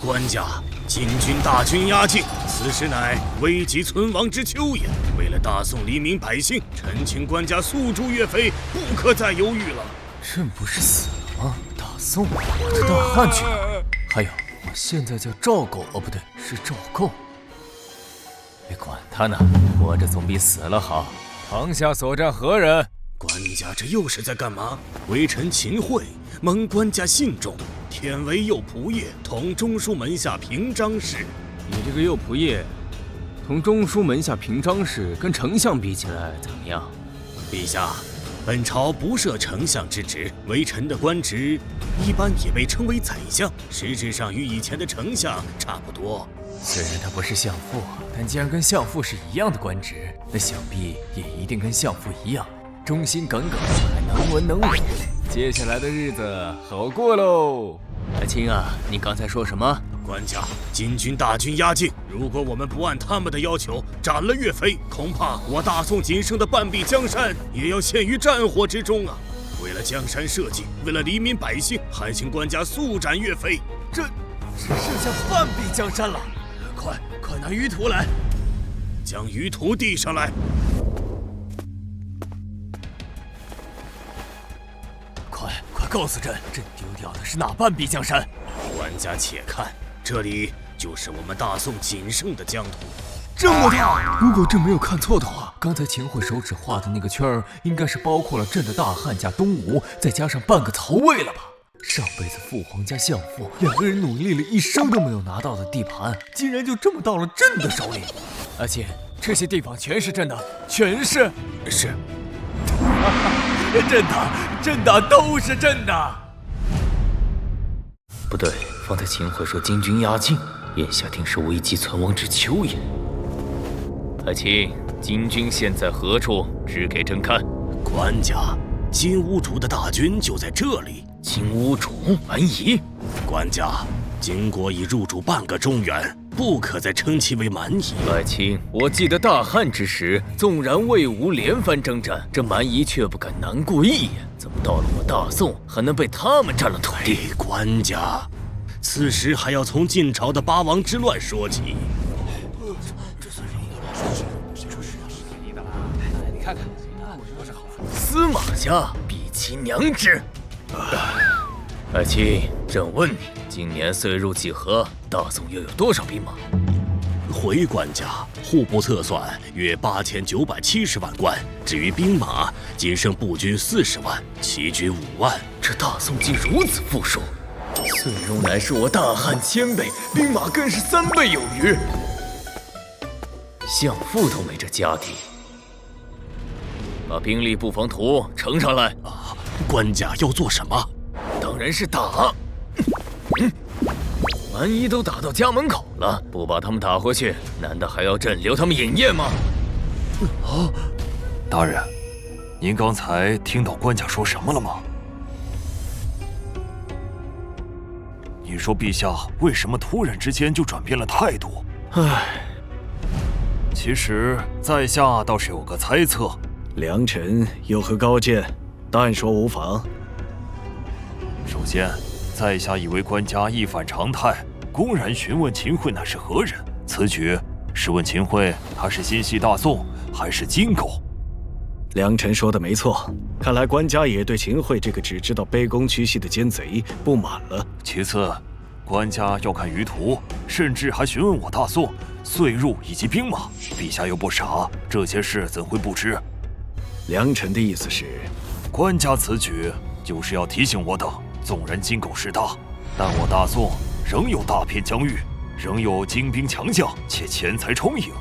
官家，金军大军压境，此时乃危急存亡之秋也。为了大宋黎民百姓，臣请官家速助岳飞，不可再犹豫了。朕不是死了吗？大宋，我的大汉去哪？还有，我现在叫赵构，哦不对，是赵构。别管他呢，活着总比死了好。堂下所站何人？官家这又是在干嘛？微臣秦桧，蒙官家信重，天为右仆射，同中书门下平章事。你这个右仆射，同中书门下平章事跟丞相比起来怎么样？陛下，本朝不设丞相之职，微臣的官职一般也被称为宰相，实质上与以前的丞相差不多。虽然他不是相父，但既然跟相父是一样的官职，那想必也一定跟相父一样忠心耿耿，还能文能武。接下来的日子好过喽。阿青啊，你刚才说什么？官家，金军大军压境，如果我们不按他们的要求斩了岳飞，恐怕我大宋仅剩的半壁江山也要陷于战火之中啊！为了江山社稷，为了黎民百姓，还请官家速斩岳飞。这只剩下半壁江山了，快拿舆图来，将舆图递上来。快告诉朕，朕丢掉的是哪半壁江山？官家且看，这里就是我们大宋仅剩的疆土。这么大！如果朕没有看错的话，刚才秦桧手指画的那个圈儿，应该是包括了朕的大汉加东吴，再加上半个曹魏了吧？上辈子父皇加相父两个人努力了一生都没有拿到的地盘，竟然就这么到了朕的手里。而且这些地方全是朕的，全是。是。朕的都是朕的。不对，方才秦桧说金军压境，眼下定是危急存亡之秋也。阿青，金军现在何处？指给朕看。官家，金兀术的大军就在这里。金兀术蛮夷，官家，金国已入主半个中原，不可再称其为蛮夷。爱卿，我记得大汉之时，纵然魏吴连番征战，这蛮夷却不敢南过一眼。怎么到了我大宋，还能被他们占了土地？官家，此时还要从晋朝的八王之乱说起。你看看，司马家比其娘之。爱卿，朕问你，今年岁入几何？大宋又有多少兵马？回官家，户部测算约8970万贯。至于兵马，仅剩步军40万，骑军5万。这大宋竟如此富庶，岁入乃是我大汉1000倍，兵马更是3倍有余。相父都没这家底，把兵力布防图呈上来。啊，官家要做什么？当然是打。蛮夷都打到家门口了，不把他们打回去，难道还要朕留他们饮宴吗？大人，您刚才听到官家说什么了吗？你说陛下为什么突然之间就转变了态度？其实在下倒是有个猜测。良臣有何高见？但说无妨。首先，在下以为官家一反常态，公然询问秦桧乃是何人。此举是问秦桧他是心系大宋还是金狗。良臣说的没错，看来官家也对秦桧这个只知道卑躬屈膝的奸贼不满了。其次，官家要看舆图，甚至还询问我大宋岁入以及兵马。陛下又不傻，这些事怎会不知？良臣的意思是，官家此举就是要提醒我等，纵然金狗势大，但我大宋仍有大片疆域，仍有精兵强将，且钱财充盈。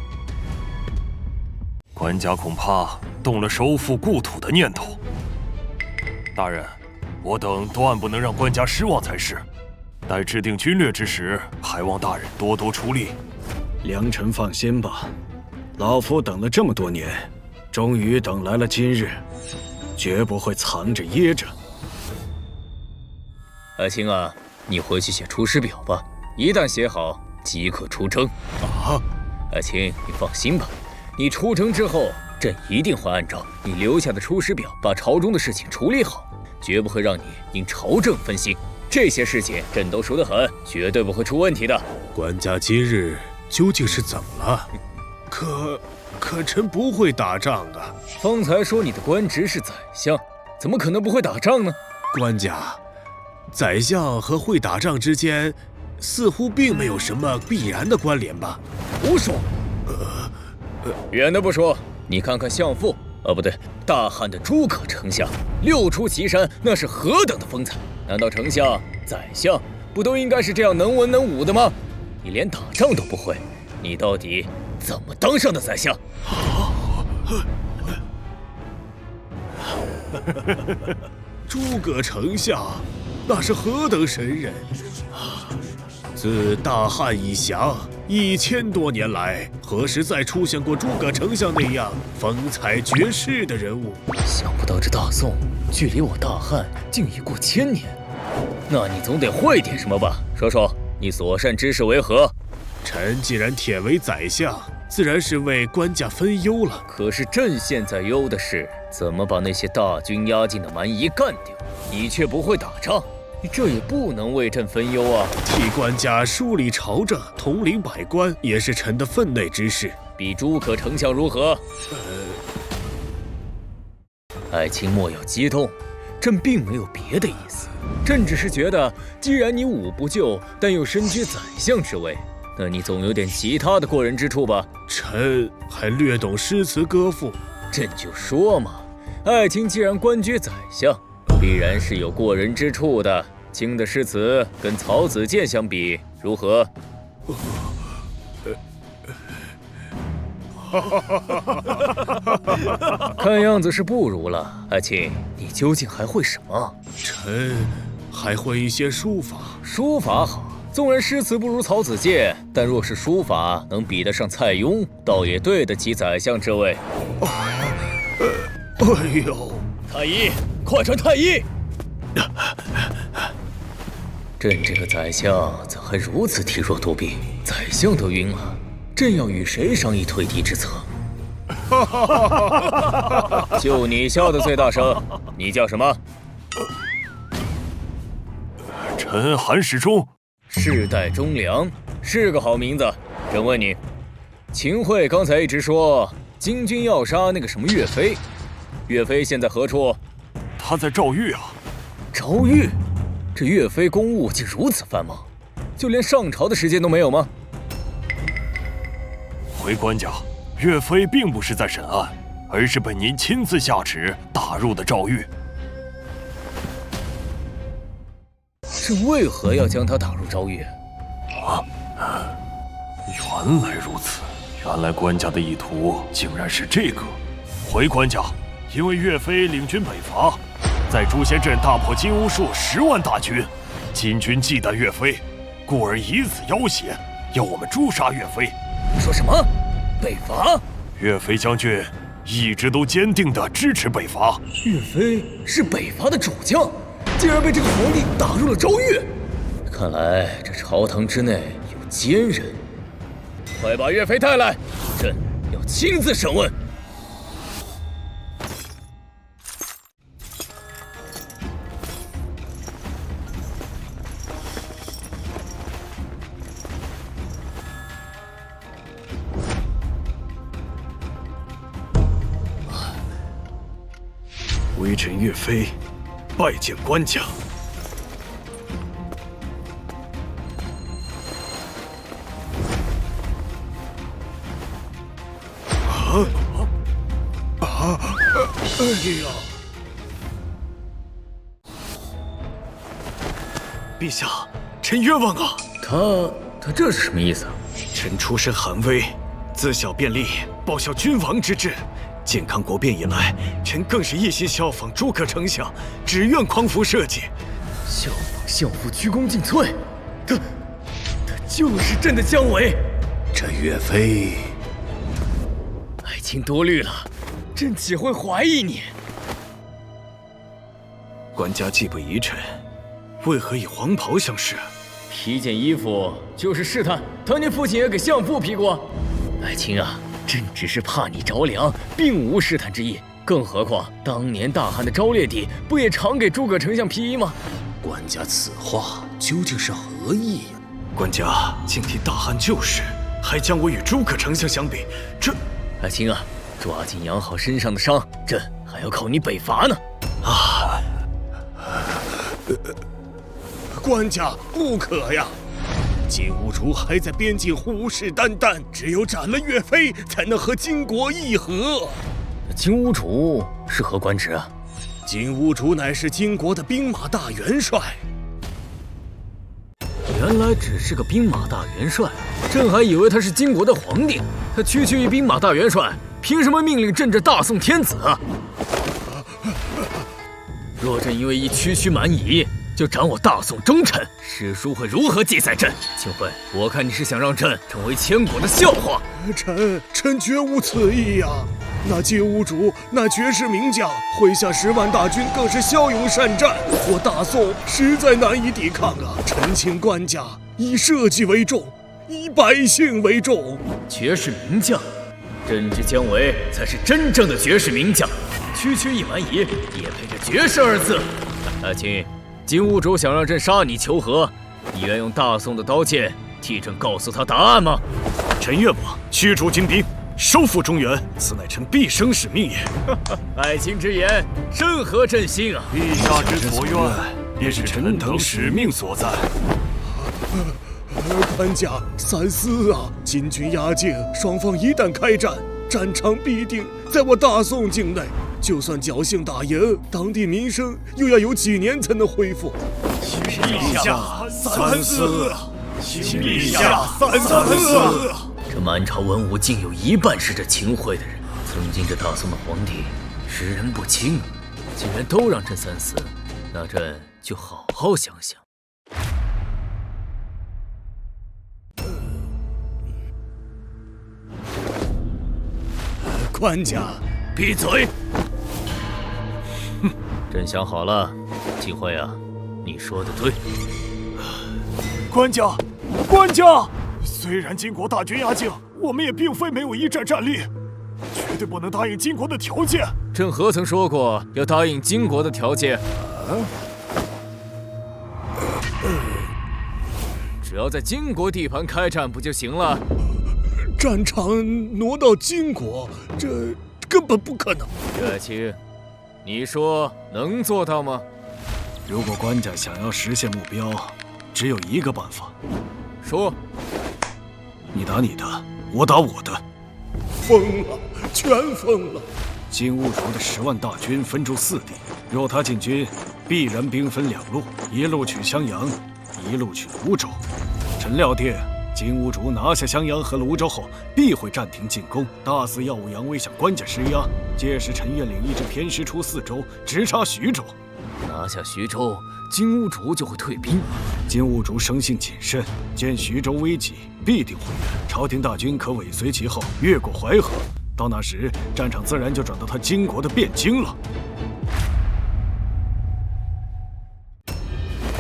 官家恐怕动了收复故土的念头。大人，我等断不能让官家失望才是。待制定军略之时，还望大人多多出力。良臣放心吧，老夫等了这么多年，终于等来了今日，绝不会藏着掖着。爱卿啊，你回去写出师表吧，一旦写好，即可出征。啊，爱卿，你放心吧，你出征之后，朕一定会按照你留下的出师表，把朝中的事情处理好，绝不会让你因朝政分心。这些事情朕都熟得很，绝对不会出问题的。官家今日究竟是怎么了？可臣不会打仗啊！方才说你的官职是宰相，怎么可能不会打仗呢？官家，宰相和会打仗之间，似乎并没有什么必然的关联吧？胡说！远的不说，你看看相父，不对，大汉的诸葛丞相，六出祁山，那是何等的风采！难道丞相、宰相不都应该是这样能文能武的吗？你连打仗都不会，你到底怎么当上的宰相？诸葛丞相，那是何等神人！自大汉以降1000多年来，何时再出现过诸葛丞相那样风采绝世的人物？想不到这大宋距离我大汉竟已过1000年，那你总得会点什么吧？说说你所善之事为何？臣既然忝为宰相，自然是为官家分忧了。可是朕现在忧的是怎么把那些大军压境的蛮夷干掉，你却不会打仗，这也不能为朕分忧啊！替官家梳理朝政，统领百官，也是臣的分内之事。比诸葛丞相如何？爱卿莫要激动，朕并没有别的意思，朕只是觉得，既然你武不就，但又身居宰相之位，那你总有点其他的过人之处吧？臣还略懂诗词歌赋。朕就说嘛，爱卿既然官居宰相，必然是有过人之处的。卿的诗词跟曹子建相比如何？看样子是不如了。爱卿，你究竟还会什么？臣还会一些书法。书法好，纵然诗词不如曹子建，但若是书法能比得上蔡邕，倒也对得起宰相之位。哎呦！太医，快传太医！朕这个宰相怎还如此体弱多病？宰相都晕了，朕要与谁商议退敌之策？就你笑得最大声，你叫什么？臣韩世忠。世代忠良是个好名字。朕问你，秦桧刚才一直说金军要杀那个什么岳飞，岳飞现在何处？他在赵狱啊。赵狱？这岳飞公务竟如此繁忙，就连上朝的时间都没有吗？回官家，岳飞并不是在审案，而是被您亲自下旨打入的赵狱。是为何要将他打入赵狱？原来如此，原来官家的意图竟然是这个。回官家，因为岳飞领军北伐，在朱仙镇大破金兀术10万大军，金军忌惮岳飞，故而以此要挟，要我们诛杀岳飞。说什么？北伐？岳飞将军一直都坚定地支持北伐。岳飞是北伐的主将，竟然被这个皇帝打入了赵狱。看来这朝堂之内有奸人。快把岳飞带来，朕要亲自审问。微臣岳飞拜见官家。哎呀！陛下，臣冤枉啊！他这是什么意思啊？臣出身寒微，自小便立报效君王之志。建康国变以来，臣更是一心效仿诸葛丞相，只愿匡扶社稷。效仿相父，鞠躬尽瘁。他就是朕的姜维。这岳飞，爱卿多虑了，朕岂会怀疑你？官家既不疑臣，为何以黄袍相示？披件衣服就是试探，当年父亲也给相父披过。爱卿啊，朕只是怕你着凉，并无试探之意。更何况当年大汉的昭烈帝不也常给诸葛丞相披衣吗？官家此话究竟是何意呀？官家竟替大汉救时，还将我与诸葛丞相相比，这……爱卿啊，抓紧养好身上的伤，朕还要靠你北伐呢。啊！官家不可呀！金兀术还在边境虎视眈眈，只有斩了岳飞，才能和金国议和。金兀术是何官职啊？金兀术乃是金国的兵马大元帅。原来只是个兵马大元帅，朕还以为他是金国的皇帝。他区区一兵马大元帅，凭什么命令朕这大宋天子啊？若朕因为一区蛮夷就斩我大宋忠臣，史书会如何记载朕？秦桧，我看你是想让朕成为千古的笑话。臣绝无此意呀！那金兀术那绝世名将，麾下10万大军更是骁勇善战，我大宋实在难以抵抗啊！臣请官家以社稷为重，以百姓为重。绝世名将，朕之姜维才是真正的绝世名将，区一蛮夷也配着绝世2字。爱卿，金兀术想让朕杀你求和，你愿用大宋的刀剑替朕告诉他答案吗？臣愿往驱逐金兵，收复中原，此乃臣毕生使命也。爱卿之言深合朕心啊！陛下之所愿，便是臣等使命所在。官家三思啊！金军压境，双方一旦开战，战场必定在我大宋境内。就算侥幸打赢，当地民生又要有几年才能恢复？陛下三思，请陛下三思。这满朝文武竟有一半是这秦桧的人，曾经这大宋的皇帝识人不清啊！既然都让朕三思，那朕就好好想想。官家，闭嘴！哼，朕想好了，秦桧啊，你说的对。官家，官家，虽然金国大军压境，我们也并非没有一战战力，绝对不能答应金国的条件。朕何曾说过要答应金国的条件？只要在金国地盘开战不就行了？战场挪到金国，这根本不可能。岳爱卿，你说能做到吗？如果官家想要实现目标，只有一个办法。说。你打你的，我打我的。疯了，全疯了！金兀术的10万大军分驻4地，若他进军，必然兵分2路，一路取襄阳，一路取泸州。臣料定，金兀术拿下襄阳和泸州后，必会暂停进攻，大肆耀武扬威向官家施压。届时，臣愿领一支偏师出4州，直插徐州。拿下徐州，金兀术就会退兵。金兀术生性谨慎，见徐州危急，必定回援。朝廷大军可尾随其后，越过淮河。到那时，战场自然就转到他金国的汴京了。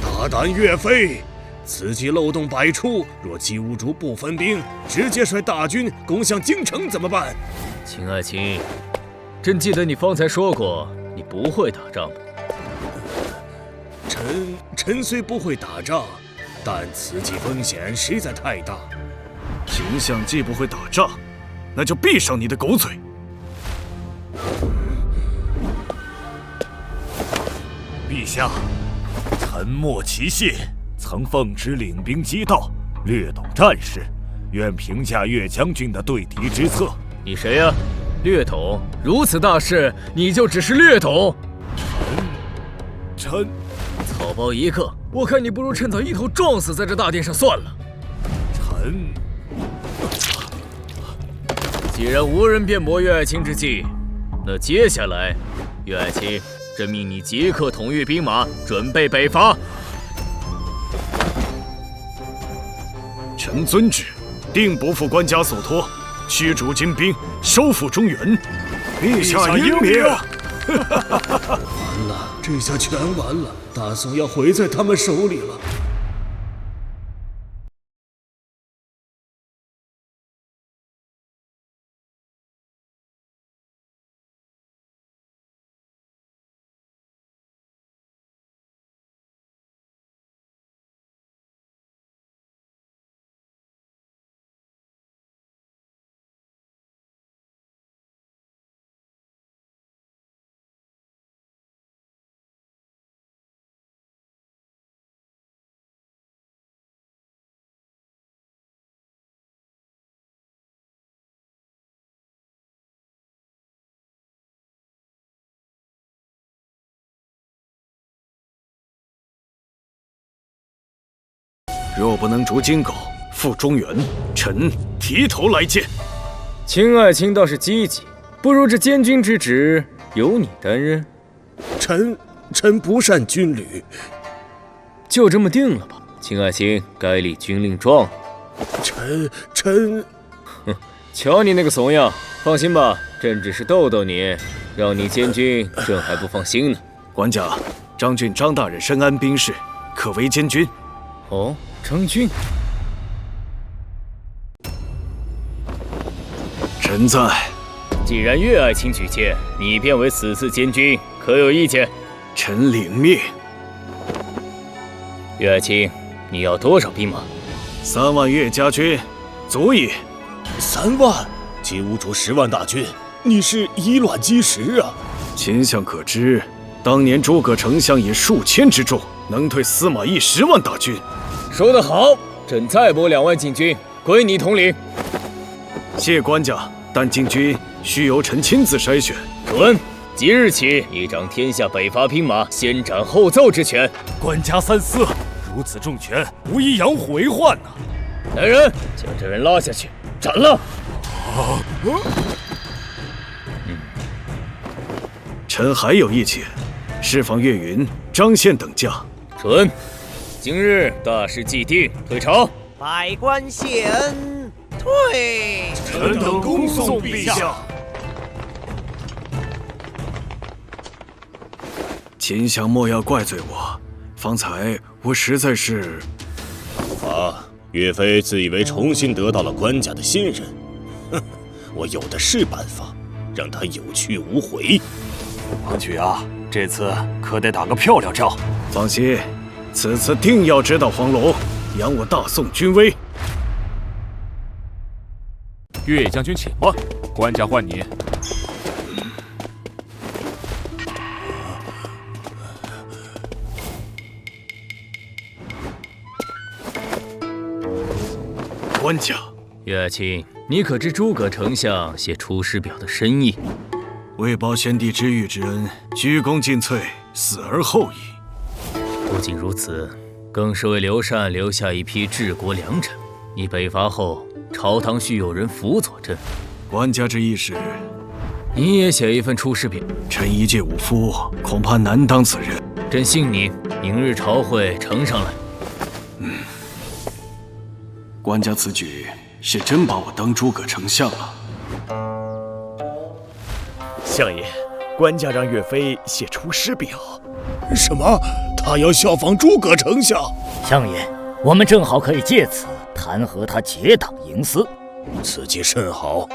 大胆岳飞！此计漏洞百出，若金兀术不分兵，直接率大军攻向京城怎么办？秦爱卿，朕记得你方才说过，你不会打仗的。臣虽不会打仗，但此计风险实在太大。丞相既不会打仗，那就闭上你的狗嘴！陛下，臣莫其谢，曾奉旨领兵击盗，略懂战事，愿评价岳将军的对敌之策。你谁呀？略懂？如此大事，你就只是略懂？臣草包一个，我看你不如趁早一头撞死在这大殿上算了。臣既然无人辩驳岳爱卿之计，那接下来，岳爱卿，朕命你即刻统御兵马，准备北伐。臣遵旨，定不负官家所托，驱逐金兵，收复中原。陛下英明！完了，这下全完了，大宋要毁在他们手里了。若不能逐金狗，赴中原，臣提头来见。秦爱卿倒是积极，不如这监军之职由你担任。臣不善军旅，就这么定了吧。秦爱卿该立军令状。臣，哼，瞧你那个怂样，放心吧，朕只是逗逗你，让你监军，朕还不放心呢。管家，张俊张大人深谙兵事，可为监军。哦，张俊，臣在。既然岳爱卿举荐，你便为此次监军，可有意见？臣领命。岳爱卿，你要多少兵马？3万岳家军，足矣。3万？金兀术10万大军，你是以卵击石啊！秦相可知，当年诸葛丞相以数千之众，能退司马懿10万大军。说得好，朕再拨2万禁军，归你统领。谢官家，但禁军需由臣亲自筛选。准。即日起，你掌天下北伐兵马先斩后奏之权。官家三思，如此重权，无疑养虎为患呐。来人，将这人拉下去，斩了。臣还有意见，释放岳云、张宪等将。准。今日大事既定，退朝。百官谢恩，退。臣等恭送陛下。秦相莫要怪罪我，方才我实在是……岳飞自以为重新得到了官家的信任，哼，我有的是办法，让他有去无回。王举啊，这次可得打个漂亮仗。放心，此次定要直捣黄龙，扬我大宋军威。岳将军，请吧，官家唤你。官家，岳爱卿，你可知诸葛丞相写《出师表》的深意？为报先帝知遇之恩，鞠躬尽瘁，死而后已。不仅如此，更是为刘禅留下一批治国良臣。你北伐后，朝堂需有人辅佐朕。官家之意是？你也写一份《出师表》。臣一介武夫，恐怕难当此任。朕信你，明日朝会呈上来。官家此举是真把我当诸葛丞相了。相爷，官家让岳飞写《出师表》。什么？他要效仿诸葛丞相？相爷，我们正好可以借此弹劾他结党营私。此计甚好。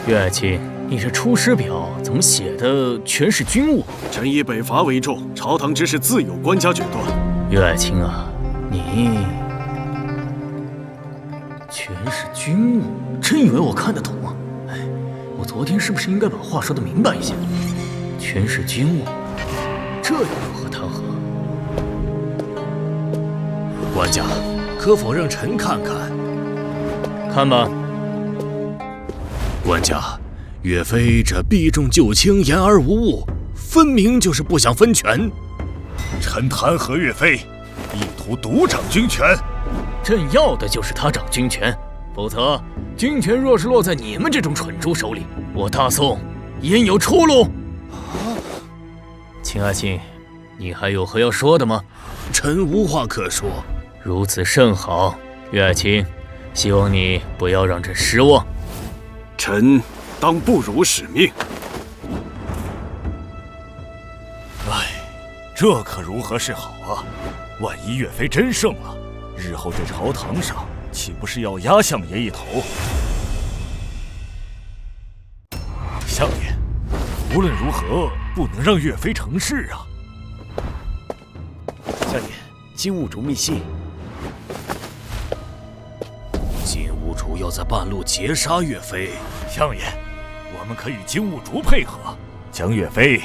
岳爱卿，你这《出师表》怎么写的全是军务？臣以北伐为重，朝堂之事自有官家决断。岳爱卿啊，你全是军务，真以为我看得懂啊？哎，我昨天是不是应该把话说得明白一些？全是军务，这又如何谈和？官家，可否让臣看看？看吧。官家，岳飞这避重就轻、言而无物，分明就是不想分权。臣弹劾岳飞，意图独掌军权。朕要的就是他掌军权，否则军权若是落在你们这种蠢猪手里，我大宋焉有出路？秦爱卿，你还有何要说的吗？臣无话可说。如此甚好，岳爱卿，希望你不要让朕失望。臣当不辱使命。唉，这可如何是好啊？万一岳飞真胜了，日后这朝堂上岂不是要压相爷一头？相爷，无论如何不能让岳飞成事啊！相爷，金兀术密信。金兀术要在半路截杀岳飞。相爷，我们可与金兀术配合，将岳飞……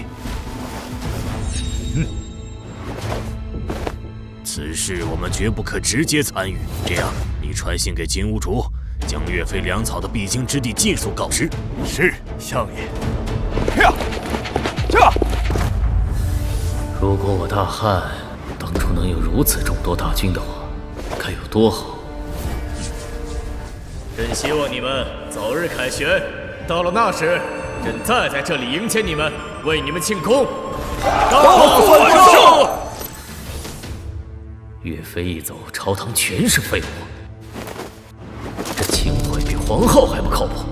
此事我们绝不可直接参与。这样，你传信给金兀术，将岳飞粮草的必经之地尽数告知。是，相爷。如果我大汉当初能有如此众多大军的话，该有多好！朕希望你们早日凯旋，到了那时，朕再在这里迎接你们，为你们庆功。高呼万寿！岳飞一走，朝堂全是废物。这秦桧比黄皓还不靠谱。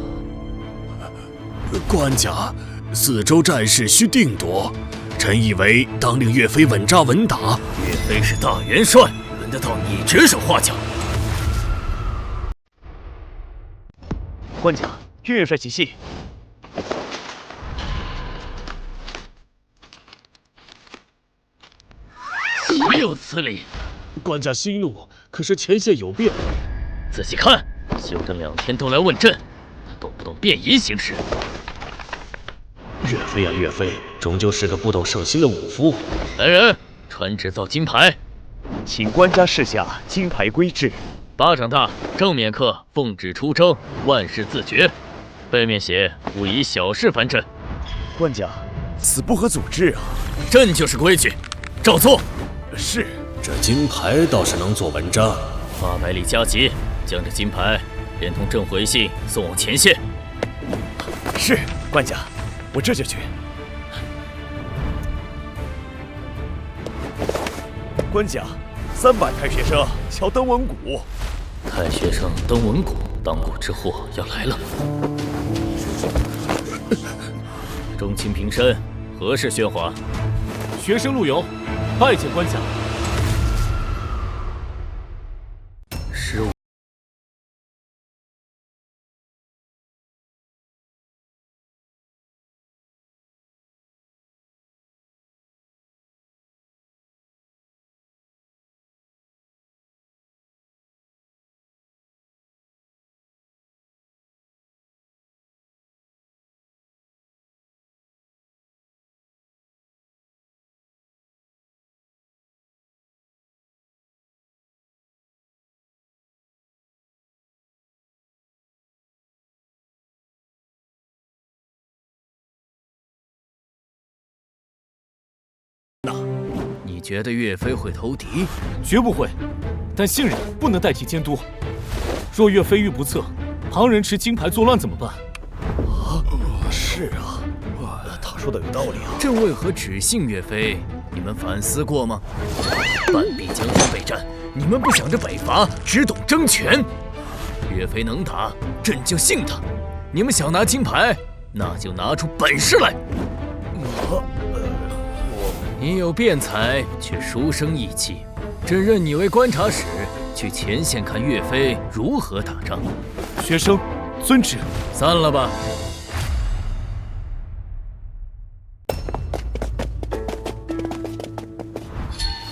官家，四周战事需定夺，臣以为当令岳飞稳扎稳打。岳飞是大元帅，轮得到你指手画脚？官家，岳元帅起戏。岂有此理！官家息怒，可是前线有变。仔细看，休整2天都来问朕，动不动便衣行事。岳飞啊，岳飞，终究是个不懂圣心的武夫。来人，传旨造金牌。请官家示下金牌规制。巴掌大，正面刻奉旨出征，万事自决。背面写勿以小事烦朕。官家，此不合祖制啊！朕就是规矩，照做。是。这金牌倒是能做文章。800里加急，将这金牌连同朕回信送往前线。是，官家，我这就去。官家，300太学生敲登文鼓。太学生登文鼓，当鼓之祸要来了。中卿平身，何事喧哗？学生陆游，拜见官家。你觉得岳飞会投敌？绝不会，但信任不能代替监督。若岳飞遇不测，旁人持金牌作乱怎么办？是啊，他说的有道理啊。朕为何只信岳飞？你们反思过吗？半壁江山备战，你们不想着北伐，只懂争权。岳飞能打，朕就信他。你们想拿金牌，那就拿出本事来。你有辩才，却书生意气。朕任你为观察使，去前线看岳飞如何打仗。学生遵旨。散了吧。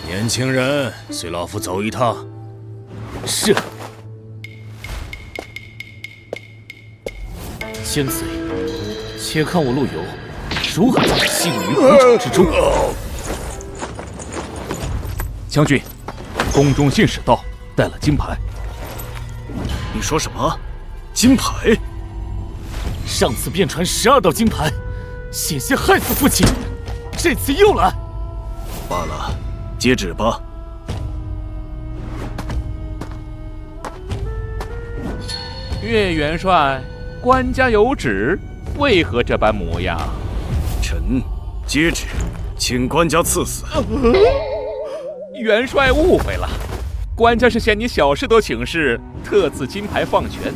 年轻人，随老夫走一趟。是。先贼，且看我陆游如何将你陷于虎口之中。将军，宫中信使到，带了金牌。你说什么？金牌？上次便传12道金牌，险些害死父亲，这次又来。罢了，接旨吧。岳元帅，官家有旨，为何这般模样？臣接旨，请官家赐死。元帅误会了，官家是嫌你小事都请示，特赐金牌放权。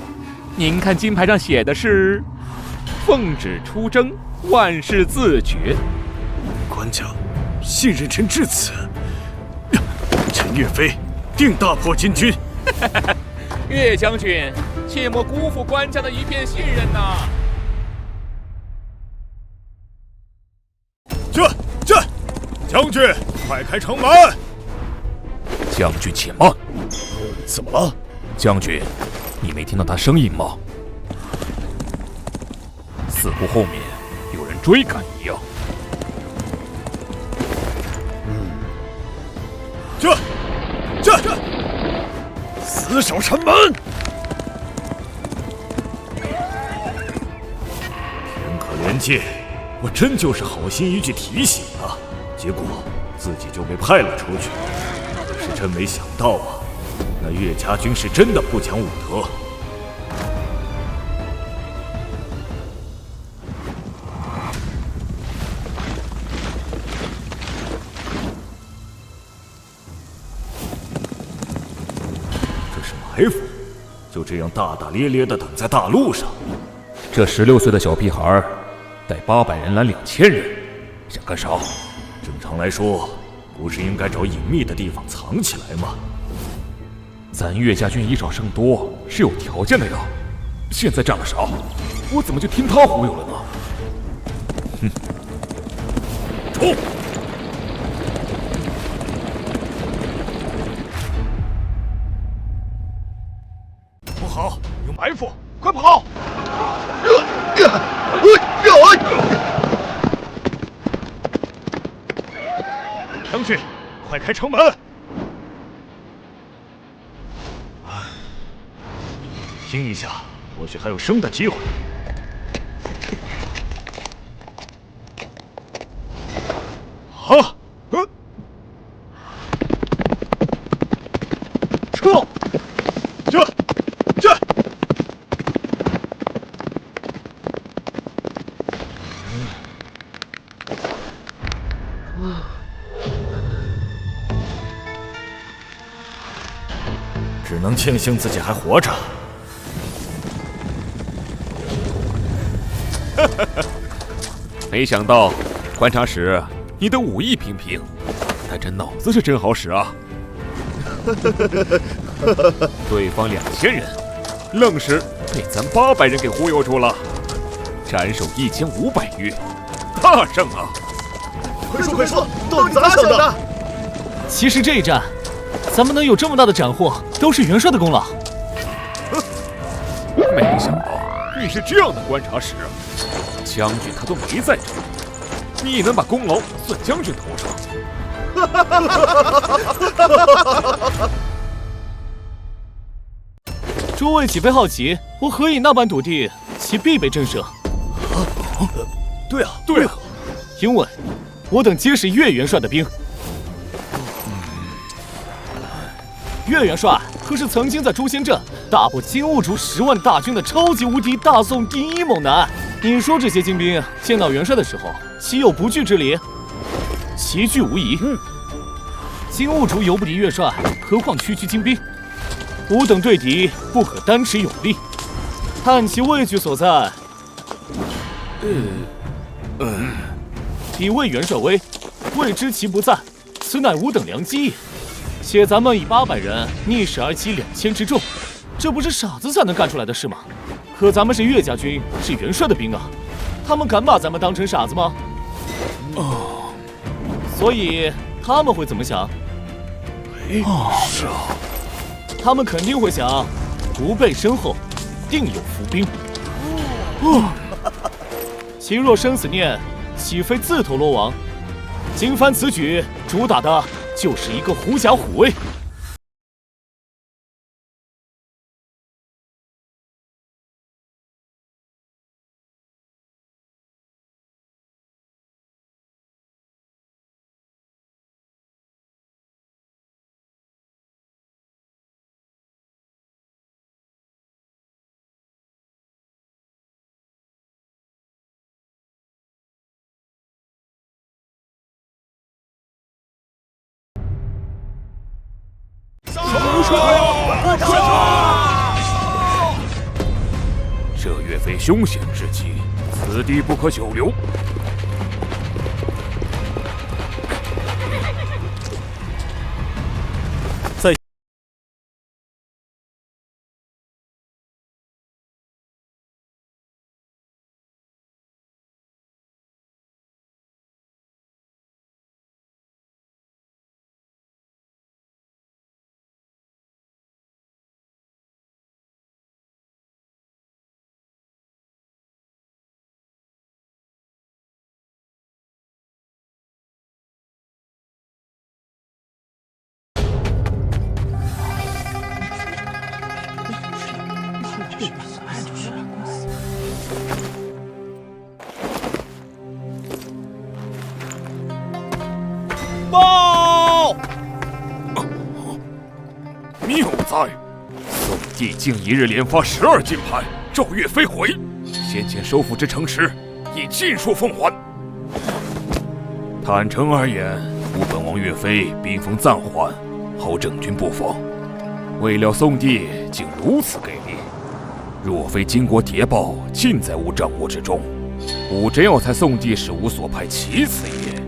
您看金牌上写的是“奉旨出征，万事自决”。官家信任臣至此，臣岳飞定大破金军。岳将军，切莫辜负官家的一片信任呐！将军，快开城门！将军且慢。怎么了？将军，你没听到他声音吗？似乎后面有人追赶一样。这，死守城门！天可怜见，我真就是好心一句提醒啊，结果自己就被派了出去。可是真没想到啊，那岳家军是真的不讲武德。这是埋伏，就这样大大咧咧地等在大路上。这16岁的小屁孩带800人拦2000人，想干啥？正常来说，不是应该找隐秘的地方藏起来吗？咱岳家军以少胜多是有条件的呀。现在占了啥？我怎么就听他忽悠了呢？哼！冲！不好，有埋伏，快跑！将军，快开城门！拼一下，或许还有生的机会。好，撤！这！只能庆幸自己还活着。没想到，观察使，你的武艺平平，但这脑子是真好使啊！对方2000人，愣是被咱800人给忽悠住了，斩首1500余，大胜啊！快说，到底咋想的？其实这一战，咱们能有这么大的斩获，都是元帅的功劳。没想到你是这样的观察使，将军他都没在这儿，你也能把功劳算将军头上？诸位岂非好奇，我何以那般笃定其必被震慑？对啊，因为我等皆是岳元帅的兵。岳元帅可是曾经在诛仙阵大破金兀术10万大军的超级无敌大宋第一猛男。你说这些精兵见到元帅的时候，岂有不惧之理？齐聚无疑。金兀术犹不敌岳帅，何况区精兵？吾等对敌不可单持勇力，看其畏惧所在。以魏元帅威，未知其不在，此乃吾等良机也。且咱们以800人逆势而击2000之众，这不是傻子才能干出来的事吗？可咱们是岳家军，是元帅的兵啊，他们敢把咱们当成傻子吗？所以他们会怎么想？是啊，他们肯定会想，吾辈身后定有伏兵。其若生死念，岂非自投罗网？今番此举，主打的就是一个狐假虎威。这岳飞凶险之极，此地不可久留。你有哉！宋帝竟一日连发12金牌，召岳飞回。先前收复之城池，已尽数奉还。坦诚而言，吾本王岳飞兵锋暂缓，后整军布防。未料宋帝竟如此给力，若非经国谍报尽在吾掌握之中，吾真要猜宋帝是吾所派其子也。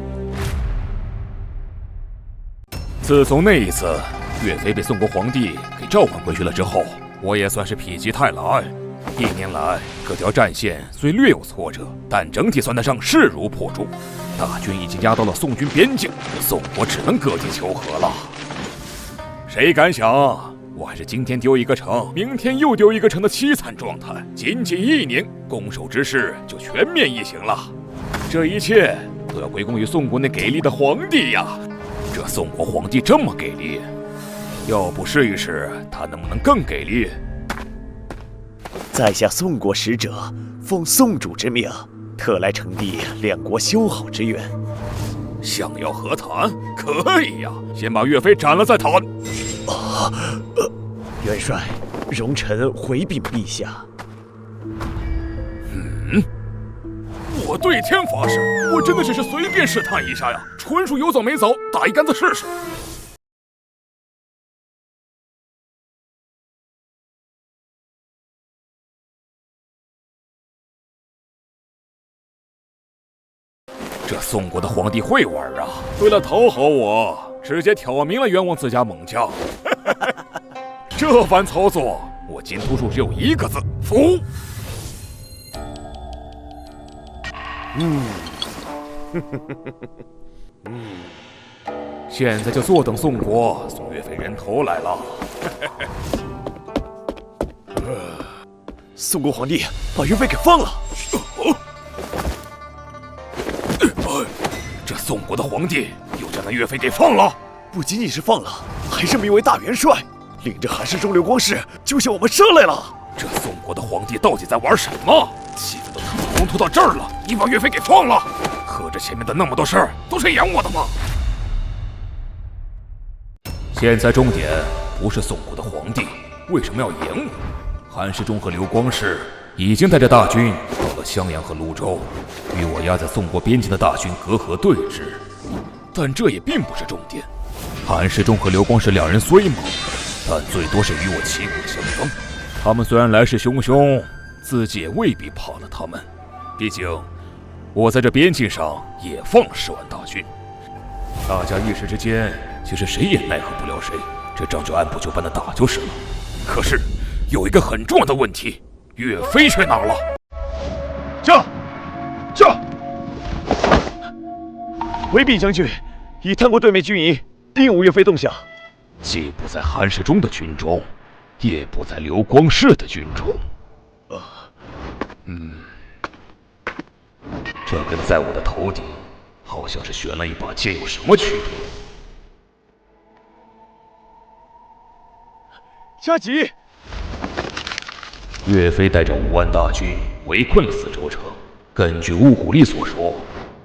自从那一次岳飞被宋国皇帝给召唤回去了之后，我也算是否极泰来。1年来，各条战线虽略有挫折，但整体算得上势如破竹。大军已经压到了宋军边境，宋国只能割地求和了。谁敢想，我还是今天丢一个城，明天又丢一个城的凄惨状态。仅仅1年，攻守之势就全面异形了。这一切都要归功于宋国那给力的皇帝呀！这宋国皇帝这么给力，要不试一试他能不能更给力？在下宋国使者，奉宋主之命，特来呈递两国修好之愿。想要和谈，可以呀，先把岳飞斩了再谈。元帅，容臣回禀陛下。我对天发誓，我真的只是随便试探一下呀，纯属有枣没枣，打一竿子试试。这宋国的皇帝会玩啊！为了讨好我，直接挑明了冤枉自家猛将。这番操作，我金图书只有1个字：服。现在就坐等宋国送岳飞人头来了。宋国皇帝把岳飞给放了。这宋国的皇帝又将那岳飞给放了。不仅仅是放了，还是名为大元帅，领着韩世忠、刘光世就向我们射来了。这宋国的皇帝到底在玩什么？气氛都他妈冲突到这儿了，你把岳飞给放了，合着前面的那么多事儿都是演我的吗？现在重点不是宋国的皇帝为什么要演我，韩世忠和刘光世已经带着大军到了襄阳和泸州，与我压在宋国边境的大军隔河对峙。但这也并不是重点，韩世忠和刘光世2人虽猛，但最多是与我旗鼓相当。他们虽然来势汹汹，自己也未必怕了他们。毕竟我在这边境上也放了10万大军，大家一时之间其实谁也奈何不了谁，这仗就按部就班的打就是了。可是有一个很重要的问题，岳飞去哪儿了？驾！回禀将军，已探过对面军营，并无岳飞动向。既不在韩世忠的军中，也不在刘光世的军中。这跟在我的头顶，好像是悬了一把剑，有什么区别？加急！岳飞带着5万大军围困了4州城。根据乌古力所说，